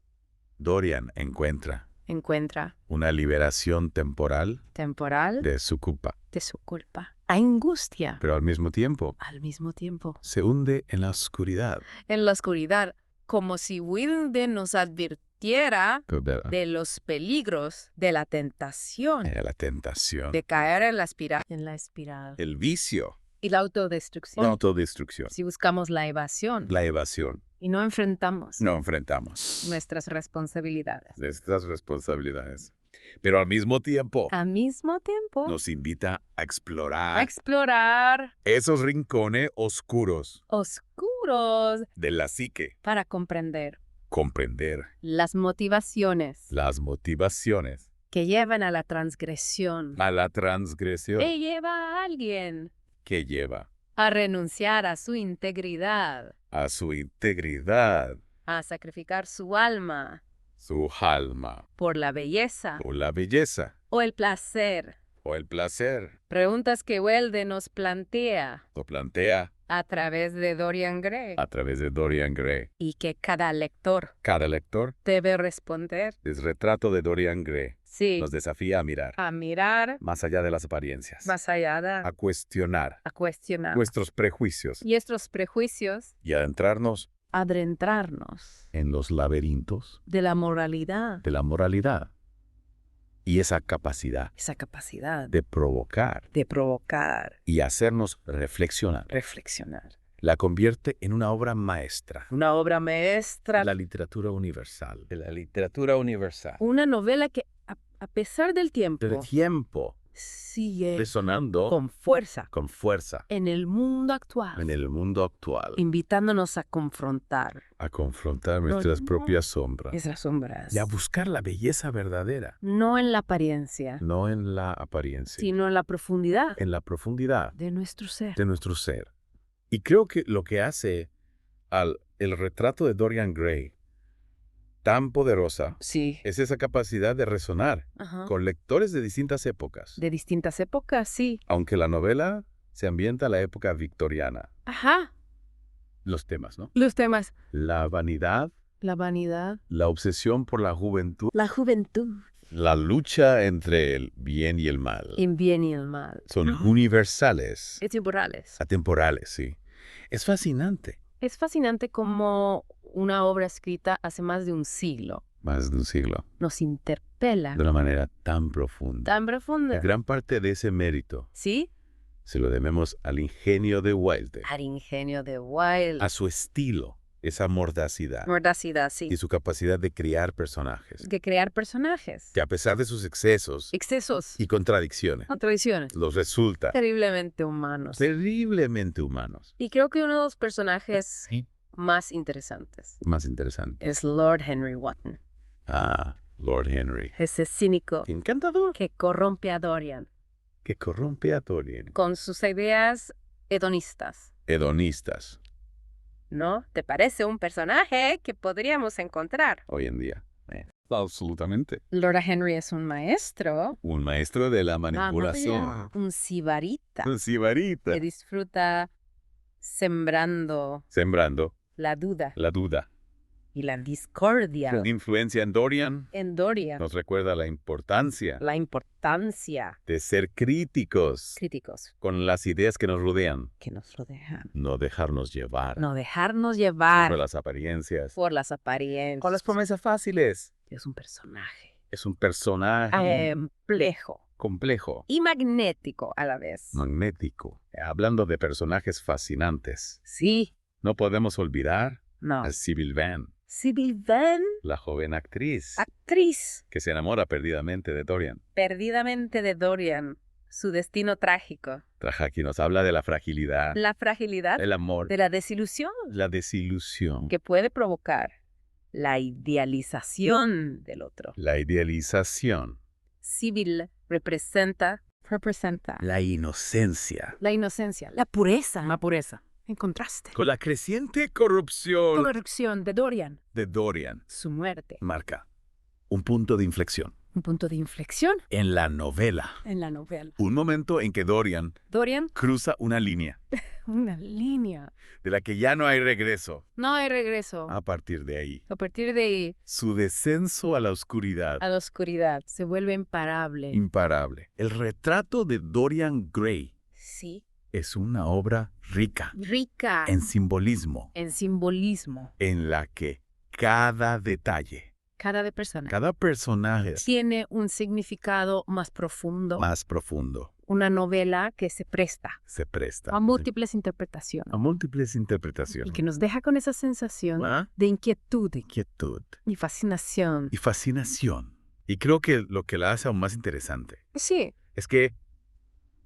Dorian encuentra encuentra una liberación temporal temporal de su culpa, de su culpa. Angustia pero al mismo tiempo al mismo tiempo. se hunde en la oscuridad. En la oscuridad, como si Wilde nos advirtiera de los peligros de la tentación, La tentación, de caer en la espiral. el vicio, Y la autodestrucción. la autodestrucción, Si buscamos la evasión la evasión. y no enfrentamos No enfrentamos nuestras responsabilidades. estas responsabilidades, pero al mismo tiempo Al mismo tiempo, nos invita a explorar a explorar esos rincones oscuros oscuros de la psique, para comprender comprender las motivaciones las motivaciones que llevan a la transgresión. a la transgresión Que lleva a alguien que lleva a renunciar a su integridad, a su integridad, a sacrificar su alma su alma, por la belleza o la belleza, o el placer. o el placer. Preguntas que Wilde nos plantea Lo plantea a través de Dorian Gray a través de Dorian Gray. y que cada lector Cada lector debe responder. es retrato de Dorian Gray. Sí, Nos desafía a mirar a mirar más allá de las apariencias, más allá, a cuestionar a cuestionar nuestros prejuicios y estos prejuicios, y adentrarnos adentrarnos en los laberintos de la moralidad, de la moralidad y esa capacidad esa capacidad de provocar de provocar, y hacernos reflexionar. reflexionar. La convierte en una obra maestra Una obra maestra, de la literatura universal. De la literatura universal. una novela que a pesar del tiempo Del tiempo sigue resonando con fuerza con fuerza en el mundo actual, en el mundo actual, invitándonos a confrontar a confrontar nuestras propias sombras esas sombras, y a buscar la belleza verdadera, no en la apariencia, no en la apariencia, sino en la profundidad en la profundidad de nuestro ser. de nuestro ser. Y creo que lo que hace el retrato de Dorian Gray tan poderosa Sí. es esa capacidad de resonar Ajá. con lectores de distintas épocas, De distintas épocas, sí. aunque la novela se ambienta a la época victoriana. Ajá. Los temas, ¿no? Los temas. La vanidad, La vanidad. la obsesión por la juventud, La juventud. la lucha entre el bien y el mal. El bien y el mal. Son universales, Temporales. atemporales, sí. Es fascinante. Es fascinante cómo una obra escrita hace más de un siglo Más de un siglo, nos interpela de una manera tan profunda. tan profunda. Gran parte de ese mérito ¿Sí? se lo debemos al ingenio de Wilde, Al ingenio de Wilde. a su estilo, esa mordacidad Mordacidad, sí. y su capacidad de crear personajes, De crear personajes. que a pesar de sus excesos Excesos. y contradicciones, Contradicciones. los resulta Terriblemente humanos. terriblemente humanos. Y creo que uno de los personajes más interesantes Más interesante. es Lord Henry Wotton. Ah, Lord Henry. Ese cínico Encantador. que corrompe a Dorian Que corrompe a Dorian. con sus ideas hedonistas. Hedonistas, ¿No? ¿Te parece un personaje que podríamos encontrar? hoy en día. Absolutamente. Lord Henry es un maestro. Un maestro de la manipulación. Un sibarita. Un sibarita. Que disfruta sembrando Sembrando la duda la duda. y la discordia Influencia en Dorian en Dorian. nos recuerda la importancia La importancia. de ser críticos Críticos con las ideas que nos rodean. que nos rodean. No dejarnos llevar No dejarnos llevar por las apariencias. por las apariencias. Con las promesas fáciles. Es un personaje Es un personaje complejo, y magnético a la vez. magnético. Hablando de personajes fascinantes, Sí, no podemos olvidar no. a Sybil Vane, Sybil Vane, la joven actriz actriz, que se enamora perdidamente de Dorian. perdidamente de Dorian. su destino trágico. Aquí nos habla de la fragilidad, La fragilidad el amor, de la desilusión la desilusión, que puede provocar la idealización del otro. la idealización, Civil representa la inocencia. La inocencia, la pureza. La pureza. En contraste. Con la creciente corrupción Corrección de Dorian. de Dorian, su muerte. marca un punto de inflexión Un punto de inflexión en la novela. en la novela. Un momento en que Dorian Dorian, cruza una línea una línea. de la que ya no hay regreso No hay regreso. a partir de ahí. A partir de ahí, Su descenso a la oscuridad, A la oscuridad. se vuelve imparable. imparable. El retrato de Dorian Gray Sí. es una obra rica Rica en simbolismo, en simbolismo. en la que cada detalle, Cada persona cada personaje tiene un significado más profundo. más profundo Una novela que se presta se presta a múltiples interpretaciones. a múltiples Y interpretaciones. que nos deja con esa sensación ¿Ah? de inquietud Inquietud y fascinación. y fascinación. Y creo que lo que la hace aún más interesante Sí, es que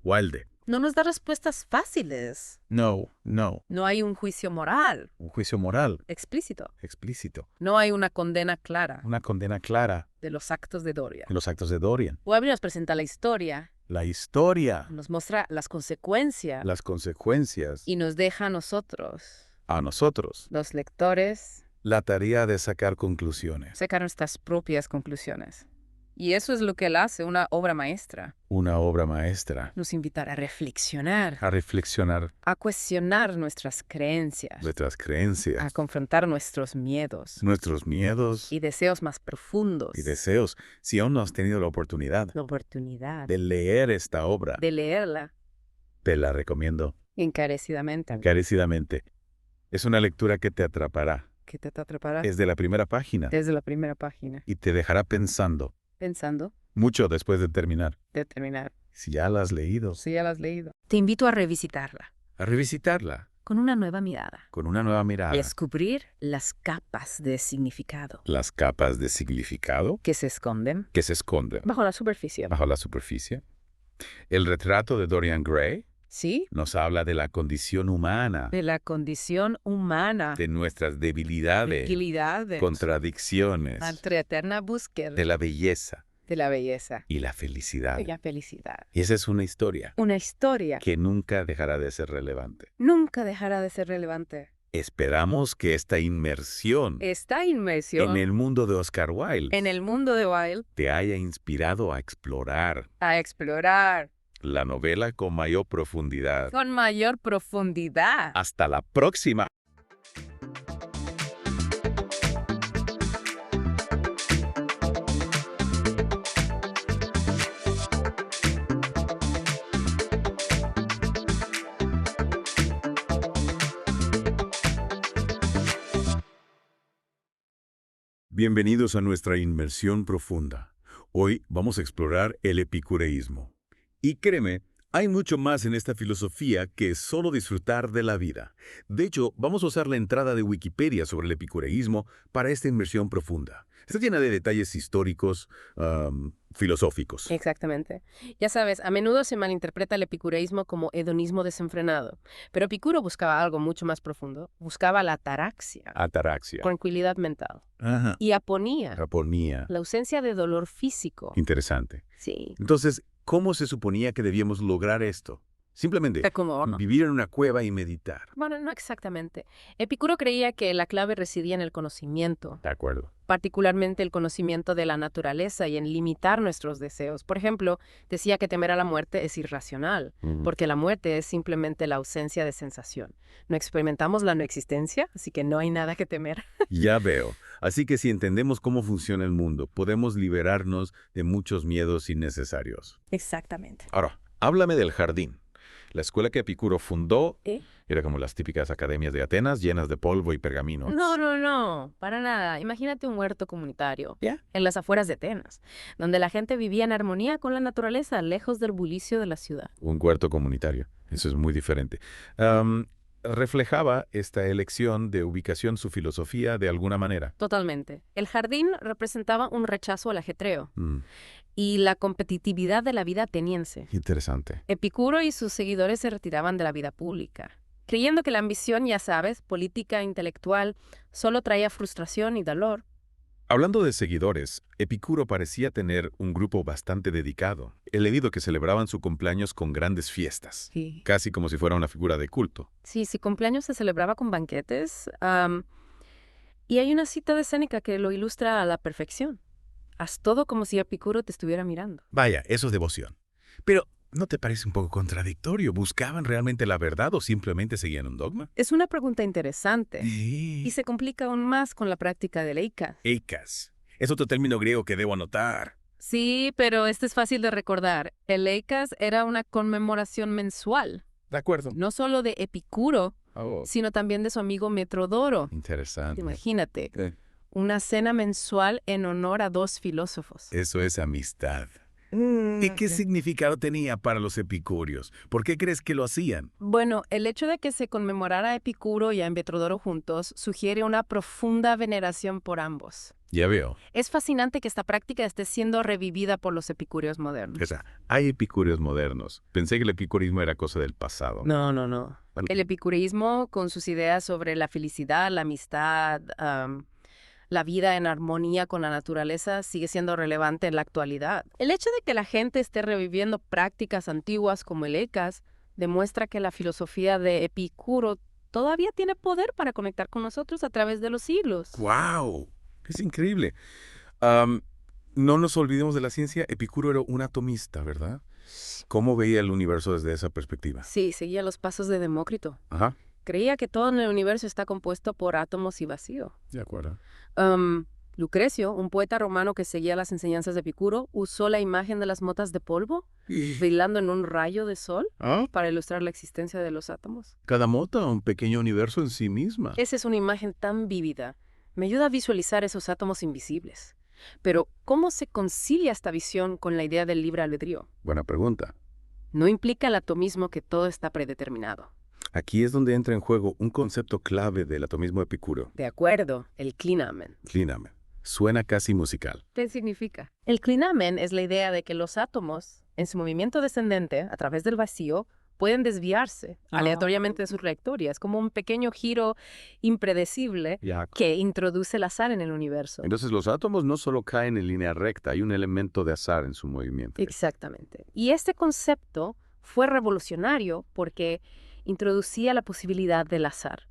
Wilde, no nos da respuestas fáciles. no, No hay un juicio moral un juicio moral explícito. explícito, No hay una condena clara una condena clara de los actos de Dorian. en los actos de Dorian. Wilde nos presenta la historia, La historia, nos muestra las consecuencias las consecuencias y nos deja a nosotros, a nosotros, los lectores, la tarea de sacar conclusiones. sacar nuestras propias conclusiones. Y eso es lo que él hace, una obra maestra. Una obra maestra Nos invitar a reflexionar, a reflexionar a cuestionar nuestras creencias, nuestras a creencias, confrontar nuestros miedos nuestros miedos y deseos más profundos. y deseos. Si aún no has tenido la oportunidad La oportunidad de leer esta obra, de leerla te la recomiendo encarecidamente. encarecidamente. Es una lectura que te atrapará. Que te atrapará Es de la primera página desde la primera página, y te dejará pensando pensando, mucho después de terminar. de terminar. Si ya la has leído, Si ya la has leído. Te invito a revisitarla a revisitarla con una nueva mirada. con una nueva mirada. A descubrir las capas de significado Las capas de significado que se esconden que se esconden bajo la superficie. bajo la superficie. El retrato de Dorian Gray Sí, nos habla de la condición humana, de la condición humana, de nuestras debilidades, fragilidades, contradicciones, entre eterna búsqueda de la belleza de la belleza y la felicidad. y la felicidad. Y esa es una historia Una historia que nunca dejará de ser relevante. nunca dejará de ser relevante. Esperamos que esta inmersión Esta inmersión en el mundo de Oscar Wilde en el mundo de Wilde te haya inspirado a explorar a explorar la novela con mayor profundidad. con mayor profundidad. Hasta la próxima. Bienvenidos a nuestra inmersión profunda. Hoy vamos a explorar el epicureísmo. Y créeme, hay mucho más en esta filosofía que solo disfrutar de la vida. De hecho, vamos a usar la entrada de Wikipedia sobre el epicureísmo para esta inmersión profunda. Está llena de detalles históricos, filosóficos. Exactamente. Ya sabes, a menudo se malinterpreta el epicureísmo como hedonismo desenfrenado, pero Epicuro buscaba algo mucho más profundo. Buscaba la ataraxia, Ataraxia. tranquilidad mental, Ajá. y aponía, Aponía. la ausencia de dolor físico. Interesante. Sí. Entonces, ¿cómo se suponía que debíamos lograr esto? Simplemente ¿Cómo no? vivir en una cueva y meditar. Bueno, no exactamente. Epicuro creía que la clave residía en el conocimiento, De acuerdo. particularmente el conocimiento de la naturaleza y en limitar nuestros deseos. Por ejemplo, decía que temer a la muerte es irracional, porque la muerte es simplemente la ausencia de sensación. No experimentamos la no existencia, así que no hay nada que temer. Ya veo. Así que si entendemos cómo funciona el mundo, podemos liberarnos de muchos miedos innecesarios. Exactamente. Ahora, háblame del jardín. La escuela que Epicuro fundó ¿Eh? era como las típicas academias de Atenas, llenas de polvo y pergamino. No, para nada. Imagínate un huerto comunitario ¿Ya? en las afueras de Atenas, donde la gente vivía en armonía con la naturaleza, lejos del bullicio de la ciudad. Un huerto comunitario. Eso es muy diferente. Reflejaba esta elección de ubicación su filosofía de alguna manera. Totalmente. El jardín representaba un rechazo al ajetreo. y la competitividad de la vida ateniense. Interesante. Epicuro y sus seguidores se retiraban de la vida pública, creyendo que la ambición, ya sabes, política, intelectual, solo traía frustración y dolor. Hablando de seguidores, Epicuro parecía tener un grupo bastante dedicado. He leído que celebraban su cumpleaños con grandes fiestas, Sí. casi como si fuera una figura de culto. Sí, su cumpleaños se celebraba con banquetes. Y hay una cita de Séneca que lo ilustra a la perfección. Haz todo como si Epicuro te estuviera mirando. Vaya, eso es devoción. Pero, ¿no te parece un poco contradictorio? ¿Buscaban realmente la verdad o simplemente seguían un dogma? Es una pregunta interesante. Y se complica aún más con la práctica del eikos. Eikos. Es otro término griego que debo anotar. Sí, pero este es fácil de recordar. El eikos era una conmemoración mensual. De acuerdo. No solo de Epicuro, sino también de su amigo Metrodoro. Interesante. Imagínate, Sí. una cena mensual en honor a dos filósofos. Eso es amistad. ¿Y qué significado tenía para los epicúreos? ¿Por qué crees que lo hacían? Bueno, el hecho de que se conmemorara a Epicuro y a Metrodoro juntos sugiere una profunda veneración por ambos. Ya veo. Es fascinante que esta práctica esté siendo revivida por los epicúreos modernos. O sea, hay epicúreos modernos. Pensé que el epicurismo era cosa del pasado. No. El epicureísmo, con sus ideas sobre la felicidad, la amistad, la vida en armonía con la naturaleza, sigue siendo relevante en la actualidad. El hecho de que la gente esté reviviendo prácticas antiguas como el eikos demuestra que la filosofía de Epicuro todavía tiene poder para conectar con nosotros a través de los siglos. ¡Wow! Es increíble. No nos olvidemos de la ciencia. Epicuro era un atomista, ¿verdad? ¿Cómo veía el universo desde esa perspectiva? Sí, seguía los pasos de Demócrito. Ajá. Creía que todo en el universo está compuesto por átomos y vacío. De acuerdo. Lucrecio, un poeta romano que seguía las enseñanzas de Epicuro, usó la imagen de las motas de polvo bailando en un rayo de sol para ilustrar la existencia de los átomos. Cada mota, un pequeño universo en sí misma. Esa es una imagen tan vívida. Me ayuda a visualizar esos átomos invisibles. Pero, ¿cómo se concilia esta visión con la idea del libre albedrío? Buena pregunta. No implica el atomismo que todo está predeterminado. Aquí es donde entra en juego un concepto clave del atomismo epicúreo. De acuerdo, el klinamen. Klinamen. Suena casi musical. ¿Qué significa? El klinamen es la idea de que los átomos, en su movimiento descendente a través del vacío, pueden desviarse aleatoriamente de su trayectoria. Es como un pequeño giro impredecible que introduce el azar en el universo. Entonces los átomos no solo caen en línea recta, hay un elemento de azar en su movimiento. Exactamente. Y este concepto fue revolucionario porque introducía la posibilidad del azar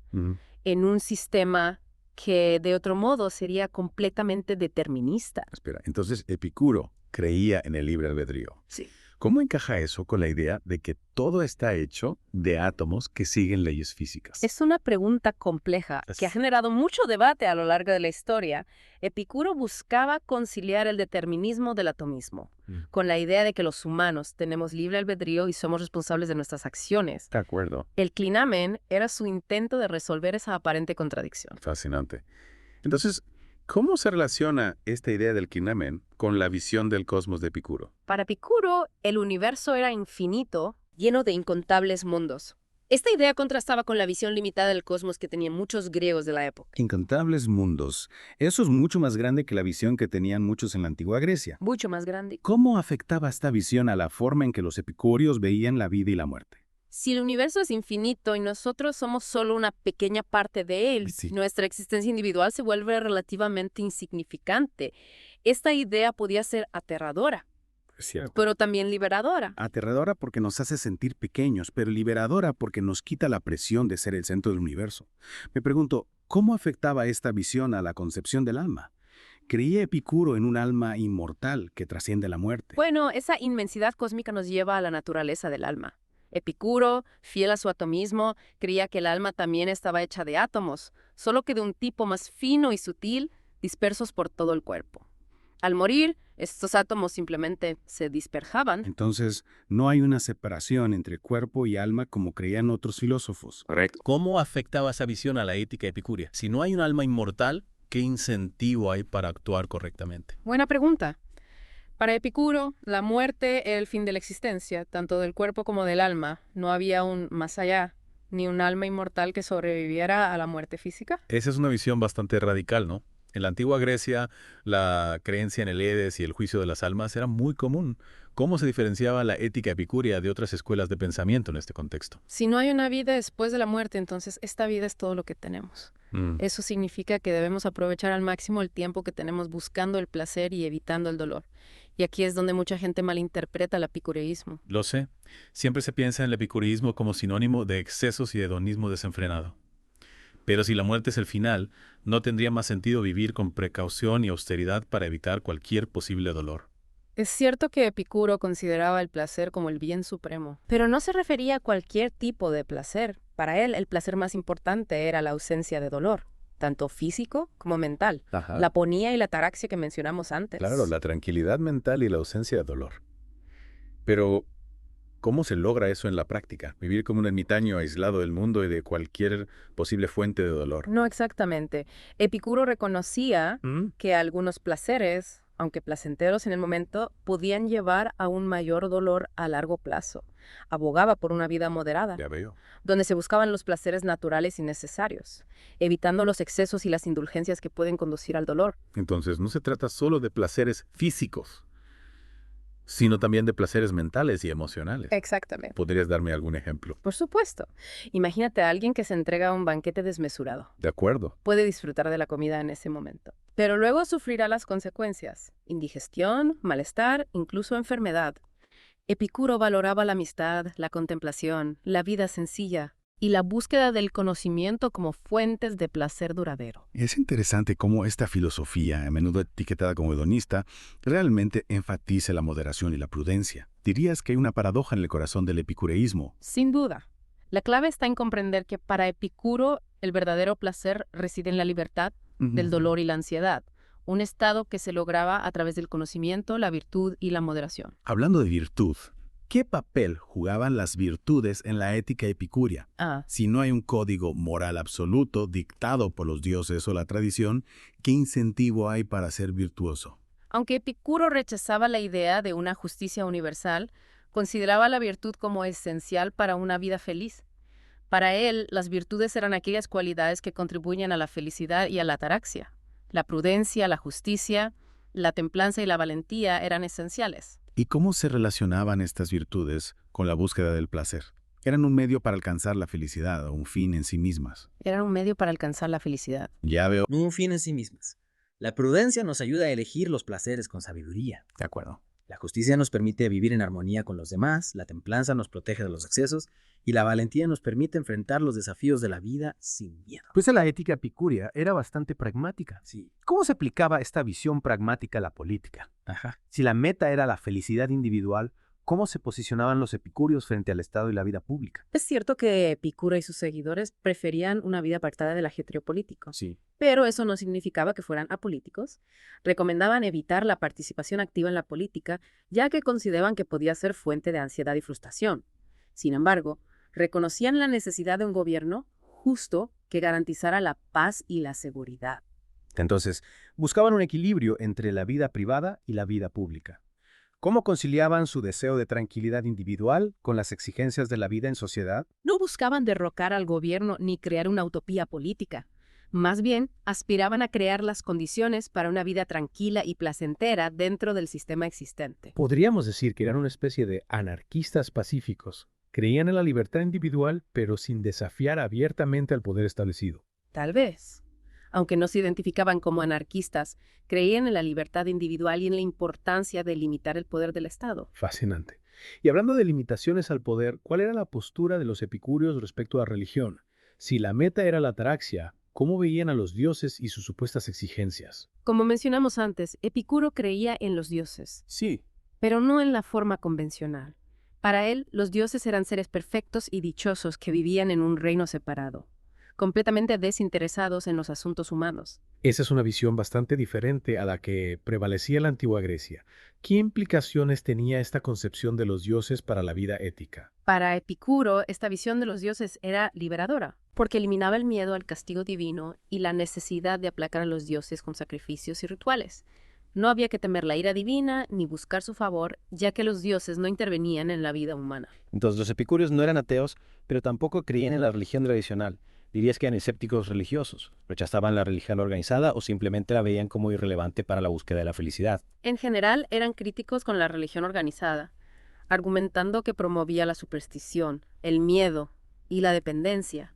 en un sistema que de otro modo sería completamente determinista. Espera, entonces Epicuro creía en el libre albedrío. Sí. ¿Cómo encaja eso con la idea de que todo está hecho de átomos que siguen leyes físicas? Es una pregunta compleja que ha generado mucho debate a lo largo de la historia. Epicuro buscaba conciliar el determinismo del atomismo con la idea de que los humanos tenemos libre albedrío y somos responsables de nuestras acciones. De acuerdo. El klinamen era su intento de resolver esa aparente contradicción. Fascinante. Entonces, ¿cómo se relaciona esta idea del klinamen con la visión del cosmos de Epicuro? Para Epicuro, el universo era infinito, lleno de incontables mundos. Esta idea contrastaba con la visión limitada del cosmos que tenían muchos griegos de la época. Incontables mundos. Eso es mucho más grande que la visión que tenían muchos en la antigua Grecia. Mucho más grande. ¿Cómo afectaba esta visión a la forma en que los epicúreos veían la vida y la muerte? Si el universo es infinito y nosotros somos solo una pequeña parte de él, nuestra existencia individual se vuelve relativamente insignificante. Esta idea podía ser aterradora, pero también liberadora. Aterradora porque nos hace sentir pequeños, pero liberadora porque nos quita la presión de ser el centro del universo. Me pregunto, ¿cómo afectaba esta visión a la concepción del alma? ¿Creía Epicuro en un alma inmortal que trasciende la muerte? Bueno, esa inmensidad cósmica nos lleva a la naturaleza del alma. Epicuro, fiel a su atomismo, creía que el alma también estaba hecha de átomos, solo que de un tipo más fino y sutil, dispersos por todo el cuerpo. Al morir, estos átomos simplemente se dispersaban. Entonces, no hay una separación entre cuerpo y alma como creían otros filósofos. Correcto. ¿Cómo afectaba esa visión a la ética epicúrea? Si no hay un alma inmortal, ¿qué incentivo hay para actuar correctamente? Buena pregunta. Para Epicuro, la muerte era el fin de la existencia, tanto del cuerpo como del alma. No había un más allá, ni un alma inmortal que sobreviviera a la muerte física. Esa es una visión bastante radical, ¿no? En la antigua Grecia, la creencia en el Hades y el juicio de las almas era muy común. ¿Cómo se diferenciaba la ética epicúrea de otras escuelas de pensamiento en este contexto? Si no hay una vida después de la muerte, entonces esta vida es todo lo que tenemos. Eso significa que debemos aprovechar al máximo el tiempo que tenemos buscando el placer y evitando el dolor. Y aquí es donde mucha gente malinterpreta el epicureísmo. Lo sé. Siempre se piensa en el epicureísmo como sinónimo de excesos y hedonismo desenfrenado. Pero si la muerte es el final, ¿no tendría más sentido vivir con precaución y austeridad para evitar cualquier posible dolor? Es cierto que Epicuro consideraba el placer como el bien supremo, pero no se refería a cualquier tipo de placer. Para él, el placer más importante era la ausencia de dolor, tanto físico como mental. Ajá. La aponía y la ataraxia que mencionamos antes. Claro, la tranquilidad mental y la ausencia de dolor. Pero, ¿cómo se logra eso en la práctica? Vivir como un ermitaño aislado del mundo y de cualquier posible fuente de dolor. No exactamente. Epicuro reconocía que algunos placeres, aunque placenteros en el momento, podían llevar a un mayor dolor a largo plazo. Abogaba por una vida moderada, Ya veo. donde se buscaban los placeres naturales y necesarios, evitando los excesos y las indulgencias que pueden conducir al dolor. Entonces, no se trata solo de placeres físicos, sino también de placeres mentales y emocionales. Exactamente. ¿Podrías darme algún ejemplo? Por supuesto. Imagínate a alguien que se entrega a un banquete desmesurado. De acuerdo. Puede disfrutar de la comida en ese momento, pero luego sufrirá las consecuencias: indigestión, malestar, incluso enfermedad. Epicuro valoraba la amistad, la contemplación, la vida sencilla y la búsqueda del conocimiento como fuentes de placer duradero. Es interesante cómo esta filosofía, a menudo etiquetada como hedonista, realmente enfatiza la moderación y la prudencia. Dirías que hay una paradoja en el corazón del epicureísmo. Sin duda. La clave está en comprender que para Epicuro el verdadero placer reside en la libertad del dolor y la ansiedad, un estado que se lograba a través del conocimiento, la virtud y la moderación. Hablando de virtud, ¿qué papel jugaban las virtudes en la ética epicúrea? Si no hay un código moral absoluto dictado por los dioses o la tradición, ¿qué incentivo hay para ser virtuoso? Aunque Epicuro rechazaba la idea de una justicia universal, consideraba la virtud como esencial para una vida feliz. Para él, las virtudes eran aquellas cualidades que contribuyen a la felicidad y a la ataraxia. La prudencia, la justicia, la templanza y la valentía eran esenciales. ¿Y cómo se relacionaban estas virtudes con la búsqueda del placer? ¿Eran un medio para alcanzar la felicidad o un fin en sí mismas? Eran un medio para alcanzar la felicidad. Ya veo. No un fin en sí mismas. La prudencia nos ayuda a elegir los placeres con sabiduría. De acuerdo. La justicia nos permite vivir en armonía con los demás, la templanza nos protege de los excesos y la valentía nos permite enfrentar los desafíos de la vida sin miedo. Pues la ética epicúrea era bastante pragmática. Sí. ¿Cómo se aplicaba esta visión pragmática a la política? Si la meta era la felicidad individual, ¿cómo se posicionaban los epicúreos frente al Estado y la vida pública? Es cierto que Epicuro y sus seguidores preferían una vida apartada del ajetreo político. Sí. Pero eso no significaba que fueran apolíticos. Recomendaban evitar la participación activa en la política, ya que consideraban que podía ser fuente de ansiedad y frustración. Sin embargo, reconocían la necesidad de un gobierno justo que garantizara la paz y la seguridad. Entonces, buscaban un equilibrio entre la vida privada y la vida pública. ¿Cómo conciliaban su deseo de tranquilidad individual con las exigencias de la vida en sociedad? No buscaban derrocar al gobierno ni crear una utopía política. Más bien, aspiraban a crear las condiciones para una vida tranquila y placentera dentro del sistema existente. Podríamos decir que eran una especie de anarquistas pacíficos. Creían en la libertad individual, pero sin desafiar abiertamente al poder establecido. Tal vez. Aunque no se identificaban como anarquistas, creían en la libertad individual y en la importancia de limitar el poder del Estado. Fascinante. Y hablando de limitaciones al poder, ¿cuál era la postura de los epicúreos respecto a la religión? Si la meta era la ataraxia, ¿cómo veían a los dioses y sus supuestas exigencias? Como mencionamos antes, Epicuro creía en los dioses. Sí. Pero no en la forma convencional. Para él, los dioses eran seres perfectos y dichosos que vivían en un reino separado, completamente desinteresados en los asuntos humanos. Esa es una visión bastante diferente a la que prevalecía en la antigua Grecia. ¿Qué implicaciones tenía esta concepción de los dioses para la vida ética? Para Epicuro, esta visión de los dioses era liberadora, porque eliminaba el miedo al castigo divino y la necesidad de aplacar a los dioses con sacrificios y rituales. No había que temer la ira divina ni buscar su favor, ya que los dioses no intervenían en la vida humana. Entonces los epicúreos no eran ateos, pero tampoco creían en la religión tradicional. ¿Dirías que eran escépticos religiosos? ¿Rechazaban la religión organizada o simplemente la veían como irrelevante para la búsqueda de la felicidad? En general, eran críticos con la religión organizada, argumentando que promovía la superstición, el miedo y la dependencia.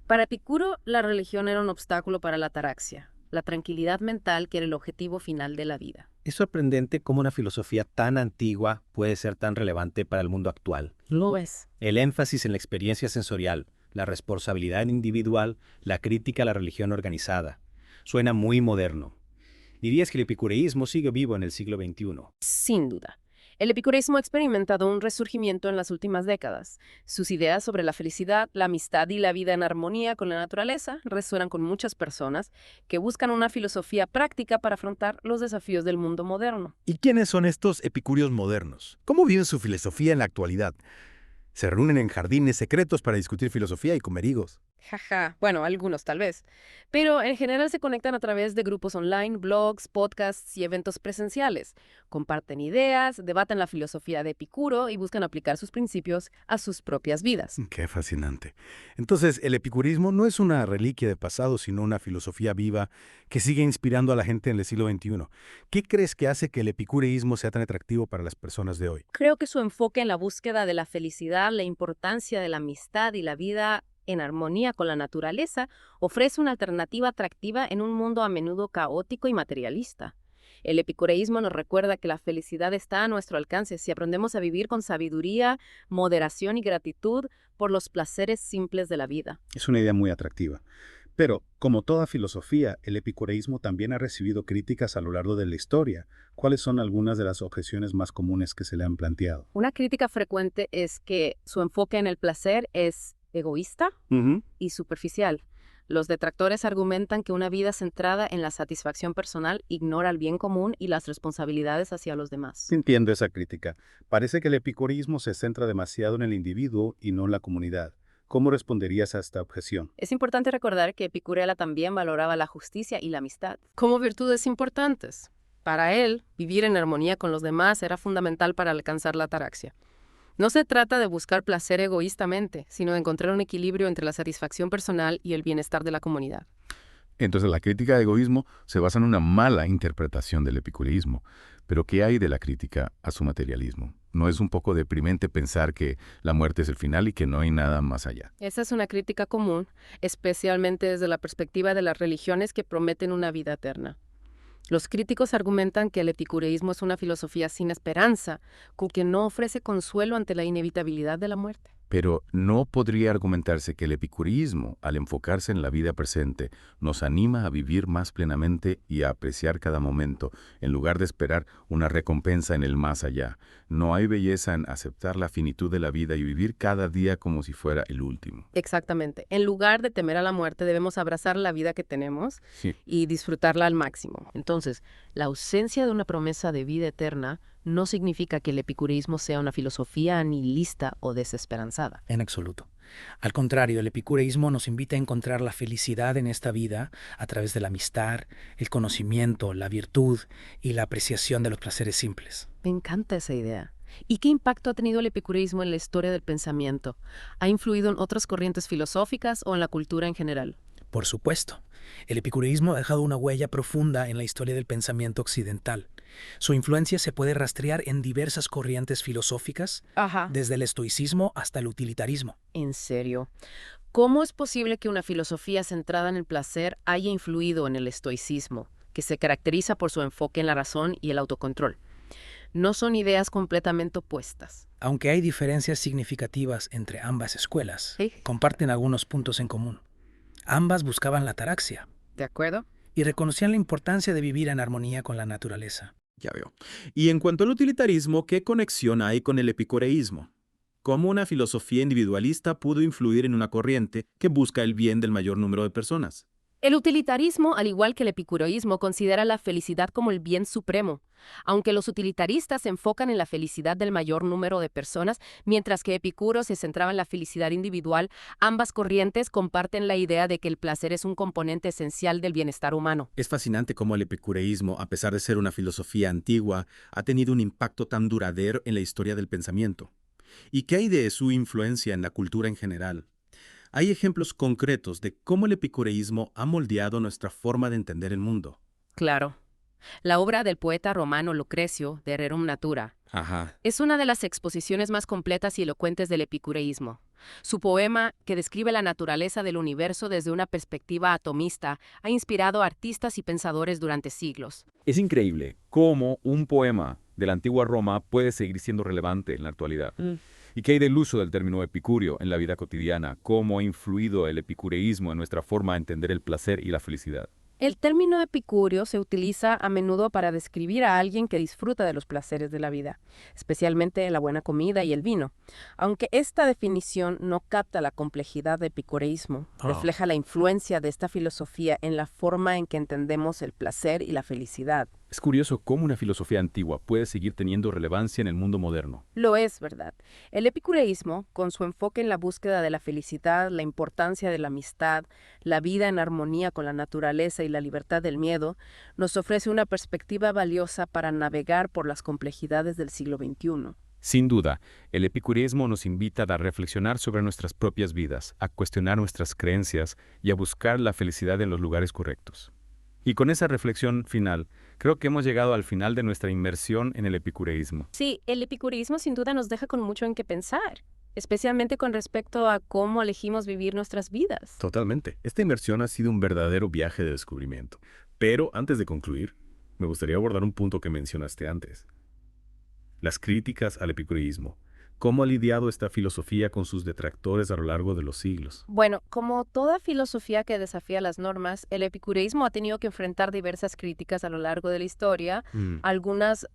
Para Epicuro, la religión era un obstáculo para la ataraxia, la tranquilidad mental que era el objetivo final de la vida. Es sorprendente cómo una filosofía tan antigua puede ser tan relevante para el mundo actual. Lo es. El énfasis en la experiencia sensorial, la responsabilidad individual, la crítica a la religión organizada. Suena muy moderno. ¿Dirías que el epicureísmo sigue vivo en el siglo XXI? Sin duda. El epicureísmo ha experimentado un resurgimiento en las últimas décadas. Sus ideas sobre la felicidad, la amistad y la vida en armonía con la naturaleza resuenan con muchas personas que buscan una filosofía práctica para afrontar los desafíos del mundo moderno. ¿Y quiénes son estos epicúreos modernos? ¿Cómo viven su filosofía en la actualidad? Se reúnen en jardines secretos para discutir filosofía y comer higos. Jaja, bueno, algunos tal vez. Pero en general se conectan a través de grupos online, blogs, podcasts y eventos presenciales. Comparten ideas, debaten la filosofía de Epicuro y buscan aplicar sus principios a sus propias vidas. Qué fascinante. Entonces, el epicurismo no es una reliquia de pasado, sino una filosofía viva que sigue inspirando a la gente en el siglo XXI. ¿Qué crees que hace que el epicureísmo sea tan atractivo para las personas de hoy? Creo que su enfoque en la búsqueda de la felicidad, la importancia de la amistad y la vida en armonía con la naturaleza, ofrece una alternativa atractiva en un mundo a menudo caótico y materialista. El epicureísmo nos recuerda que la felicidad está a nuestro alcance si aprendemos a vivir con sabiduría, moderación y gratitud por los placeres simples de la vida. Es una idea muy atractiva. Pero, como toda filosofía, el epicureísmo también ha recibido críticas a lo largo de la historia. ¿Cuáles son algunas de las objeciones más comunes que se le han planteado? Una crítica frecuente es que su enfoque en el placer es egoísta y superficial. Los detractores argumentan que una vida centrada en la satisfacción personal ignora el bien común y las responsabilidades hacia los demás. Entiendo esa crítica. Parece que el epicureísmo se centra demasiado en el individuo y no en la comunidad. ¿Cómo responderías a esta objeción? Es importante recordar que Epicuro también valoraba la justicia y la amistad como virtudes importantes. Para él, vivir en armonía con los demás era fundamental para alcanzar la ataraxia. No se trata de buscar placer egoístamente, sino de encontrar un equilibrio entre la satisfacción personal y el bienestar de la comunidad. Entonces la crítica de egoísmo se basa en una mala interpretación del epicureísmo. Pero ¿qué hay de la crítica a su materialismo? ¿No es un poco deprimente pensar que la muerte es el final y que no hay nada más allá? Esa es una crítica común, especialmente desde la perspectiva de las religiones que prometen una vida eterna. Los críticos argumentan que el epicureísmo es una filosofía sin esperanza, que no ofrece consuelo ante la inevitabilidad de la muerte. Pero ¿no podría argumentarse que el epicureísmo, al enfocarse en la vida presente, nos anima a vivir más plenamente y a apreciar cada momento, en lugar de esperar una recompensa en el más allá? ¿No hay belleza en aceptar la finitud de la vida y vivir cada día como si fuera el último? Exactamente. En lugar de temer a la muerte, debemos abrazar la vida que tenemos y disfrutarla al máximo. Entonces, la ausencia de una promesa de vida eterna no significa que el epicureísmo sea una filosofía nihilista o desesperanzada. En absoluto. Al contrario, el epicureísmo nos invita a encontrar la felicidad en esta vida a través de la amistad, el conocimiento, la virtud y la apreciación de los placeres simples. Me encanta esa idea. ¿Y qué impacto ha tenido el epicureísmo en la historia del pensamiento? ¿Ha influido en otras corrientes filosóficas o en la cultura en general? Por supuesto. El epicureísmo ha dejado una huella profunda en la historia del pensamiento occidental. Su influencia se puede rastrear en diversas corrientes filosóficas, desde el estoicismo hasta el utilitarismo. ¿En serio? ¿Cómo es posible que una filosofía centrada en el placer haya influido en el estoicismo, que se caracteriza por su enfoque en la razón y el autocontrol? No son ideas completamente opuestas. Aunque hay diferencias significativas entre ambas escuelas, comparten algunos puntos en común. Ambas buscaban la ataraxia. ¿De acuerdo? Y reconocían la importancia de vivir en armonía con la naturaleza. Ya veo. Y en cuanto al utilitarismo, ¿qué conexión hay con el epicureísmo? ¿Cómo una filosofía individualista pudo influir en una corriente que busca el bien del mayor número de personas? El utilitarismo, al igual que el epicureísmo, considera la felicidad como el bien supremo, aunque los utilitaristas se enfocan en la felicidad del mayor número de personas, mientras que Epicuro se centraba en la felicidad individual. Ambas corrientes comparten la idea de que el placer es un componente esencial del bienestar humano. Es fascinante cómo el epicureísmo, a pesar de ser una filosofía antigua, ha tenido un impacto tan duradero en la historia del pensamiento. ¿Y qué hay de su influencia en la cultura en general? hay ejemplos concretos de cómo el epicureísmo ha moldeado nuestra forma de entender el mundo. Claro. La obra del poeta romano Lucrecio, de Rerum Natura, es una de las exposiciones más completas y elocuentes del epicureísmo. Su poema, que describe la naturaleza del universo desde una perspectiva atomista, ha inspirado a artistas y pensadores durante siglos. Es increíble cómo un poema de la antigua Roma puede seguir siendo relevante en la actualidad. ¿Y qué hay del uso del término epicúreo en la vida cotidiana? ¿Cómo ha influido el epicureísmo en nuestra forma de entender el placer y la felicidad? El término epicúreo se utiliza a menudo para describir a alguien que disfruta de los placeres de la vida, especialmente la buena comida y el vino. Aunque esta definición no capta la complejidad del epicureísmo, refleja la influencia de esta filosofía en la forma en que entendemos el placer y la felicidad. Es curioso cómo una filosofía antigua puede seguir teniendo relevancia en el mundo moderno. Lo es, ¿verdad? El epicureísmo, con su enfoque en la búsqueda de la felicidad, la importancia de la amistad, la vida en armonía con la naturaleza y la libertad del miedo, nos ofrece una perspectiva valiosa para navegar por las complejidades del siglo XXI. Sin duda, el epicureísmo nos invita a reflexionar sobre nuestras propias vidas, a cuestionar nuestras creencias y a buscar la felicidad en los lugares correctos. Y con esa reflexión final, creo que hemos llegado al final de nuestra inmersión en el epicureísmo. Sí, el epicureísmo sin duda nos deja con mucho en qué pensar, especialmente con respecto a cómo elegimos vivir nuestras vidas. Totalmente. Esta inmersión ha sido un verdadero viaje de descubrimiento. Pero antes de concluir, me gustaría abordar un punto que mencionaste antes. Las críticas al epicureísmo. ¿Cómo ha lidiado esta filosofía con sus detractores a lo largo de los siglos? Bueno, como toda filosofía que desafía las normas, el epicureísmo ha tenido que enfrentar diversas críticas a lo largo de la historia, algunas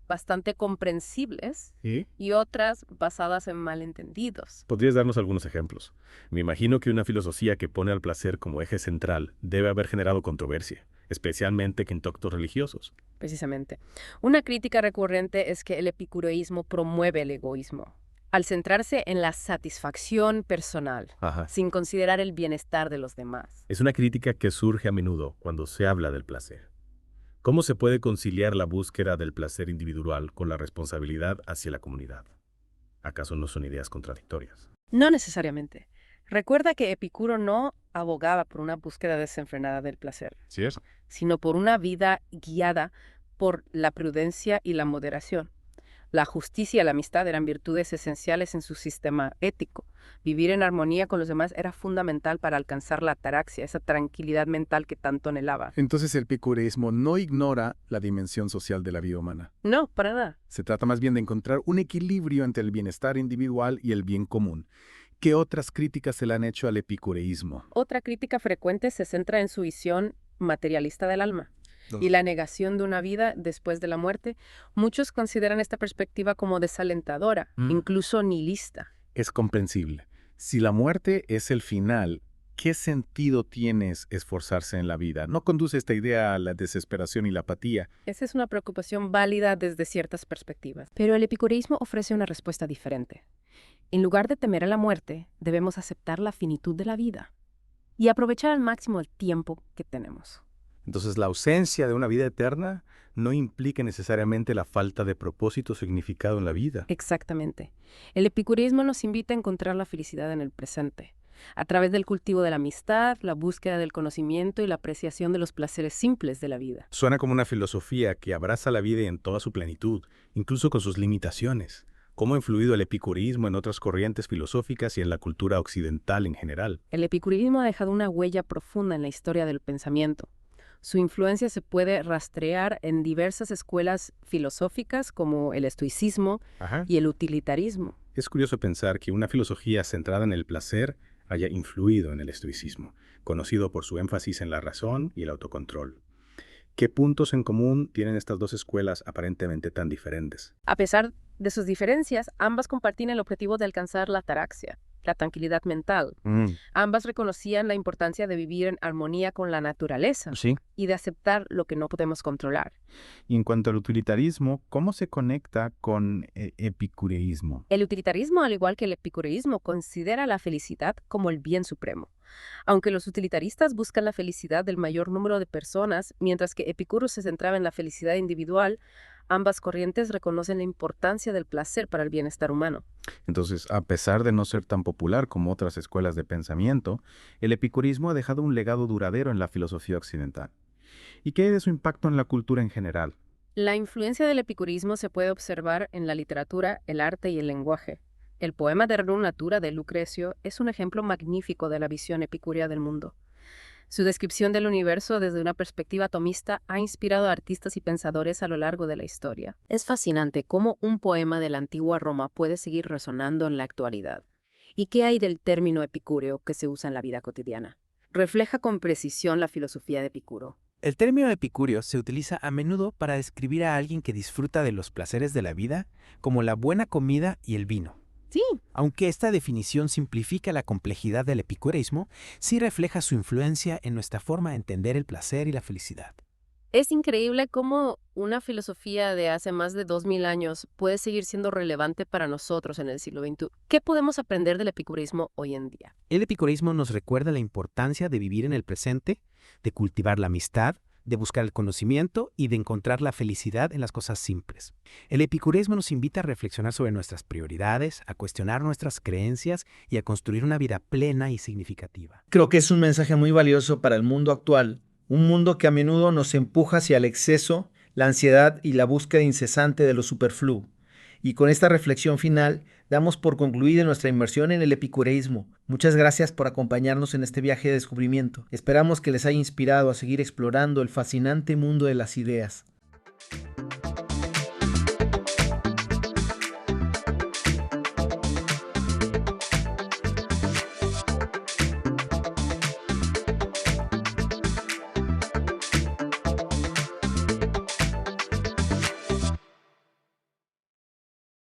bastante comprensibles y otras basadas en malentendidos. ¿Podrías darnos algunos ejemplos? Me imagino que una filosofía que pone al placer como eje central debe haber generado controversia, especialmente en contextos religiosos. Precisamente. Una crítica recurrente es que el epicureísmo promueve el egoísmo, al centrarse en la satisfacción personal, sin considerar el bienestar de los demás. Es una crítica que surge a menudo cuando se habla del placer. ¿Cómo se puede conciliar la búsqueda del placer individual con la responsabilidad hacia la comunidad? ¿Acaso no son ideas contradictorias? No necesariamente. Recuerda que Epicuro no abogaba por una búsqueda desenfrenada del placer, sino por una vida guiada por la prudencia y la moderación. La justicia y la amistad eran virtudes esenciales en su sistema ético. Vivir en armonía con los demás era fundamental para alcanzar la ataraxia, esa tranquilidad mental que tanto anhelaba. Entonces el epicureísmo no ignora la dimensión social de la vida humana. No, para nada. Se trata más bien de encontrar un equilibrio entre el bienestar individual y el bien común. ¿Qué otras críticas se le han hecho al epicureísmo? Otra crítica frecuente se centra en su visión materialista del alma y la negación de una vida después de la muerte. Muchos consideran esta perspectiva como desalentadora, incluso nihilista. Es comprensible. Si la muerte es el final, ¿qué sentido tiene esforzarse en la vida? ¿No conduce esta idea a la desesperación y la apatía? Esa es una preocupación válida desde ciertas perspectivas. Pero el epicureísmo ofrece una respuesta diferente. En lugar de temer a la muerte, debemos aceptar la finitud de la vida y aprovechar al máximo el tiempo que tenemos. Entonces, la ausencia de una vida eterna no implica necesariamente la falta de propósito o significado en la vida. Exactamente. El epicureísmo nos invita a encontrar la felicidad en el presente, a través del cultivo de la amistad, la búsqueda del conocimiento y la apreciación de los placeres simples de la vida. Suena como una filosofía que abraza la vida en toda su plenitud, incluso con sus limitaciones. ¿Cómo ha influido el epicureísmo en otras corrientes filosóficas y en la cultura occidental en general? El epicureísmo ha dejado una huella profunda en la historia del pensamiento. Su influencia se puede rastrear en diversas escuelas filosóficas como el estoicismo y el utilitarismo. Es curioso pensar que una filosofía centrada en el placer haya influido en el estoicismo, conocido por su énfasis en la razón y el autocontrol. ¿Qué puntos en común tienen estas dos escuelas aparentemente tan diferentes? A pesar de sus diferencias, ambas compartían el objetivo de alcanzar la ataraxia, la tranquilidad mental. Ambas reconocían la importancia de vivir en armonía con la naturaleza y de aceptar lo que no podemos controlar. Y en cuanto al utilitarismo, ¿cómo se conecta con el epicureísmo? El utilitarismo, al igual que el epicureísmo, considera la felicidad como el bien supremo. Aunque los utilitaristas buscan la felicidad del mayor número de personas, mientras que Epicuro se centraba en la felicidad individual, Ambas corrientes reconocen la importancia del placer para el bienestar humano. Entonces, a pesar de no ser tan popular como otras escuelas de pensamiento, el epicurismo ha dejado un legado duradero en la filosofía occidental. ¿Y qué hay de su impacto en la cultura en general? La influencia del epicurismo se puede observar en la literatura, el arte y el lenguaje. El poema de Rerum Natura de Lucrecio es un ejemplo magnífico de la visión epicúrea del mundo. Su descripción del universo desde una perspectiva atomista ha inspirado a artistas y pensadores a lo largo de la historia. Es fascinante cómo un poema de la antigua Roma puede seguir resonando en la actualidad. ¿Y qué hay del término epicúreo que se usa en la vida cotidiana? Refleja con precisión la filosofía de Epicuro. El término epicúreo se utiliza a menudo para describir a alguien que disfruta de los placeres de la vida, como la buena comida y el vino. Sí. Aunque esta definición simplifica la complejidad del epicureísmo, sí refleja su influencia en nuestra forma de entender el placer y la felicidad. Es increíble cómo una filosofía de hace más de 2000 años puede seguir siendo relevante para nosotros en el siglo XXI. ¿Qué podemos aprender del epicureísmo hoy en día? El epicureísmo nos recuerda la importancia de vivir en el presente, de cultivar la amistad, de buscar el conocimiento y de encontrar la felicidad en las cosas simples. El epicureísmo nos invita a reflexionar sobre nuestras prioridades, a cuestionar nuestras creencias y a construir una vida plena y significativa. Creo que es un mensaje muy valioso para el mundo actual, un mundo que a menudo nos empuja hacia el exceso, la ansiedad y la búsqueda incesante de lo superfluo. Y con esta reflexión final, damos por concluida nuestra inmersión en el epicureísmo. Muchas gracias por acompañarnos en este viaje de descubrimiento. Esperamos que les haya inspirado a seguir explorando el fascinante mundo de las ideas.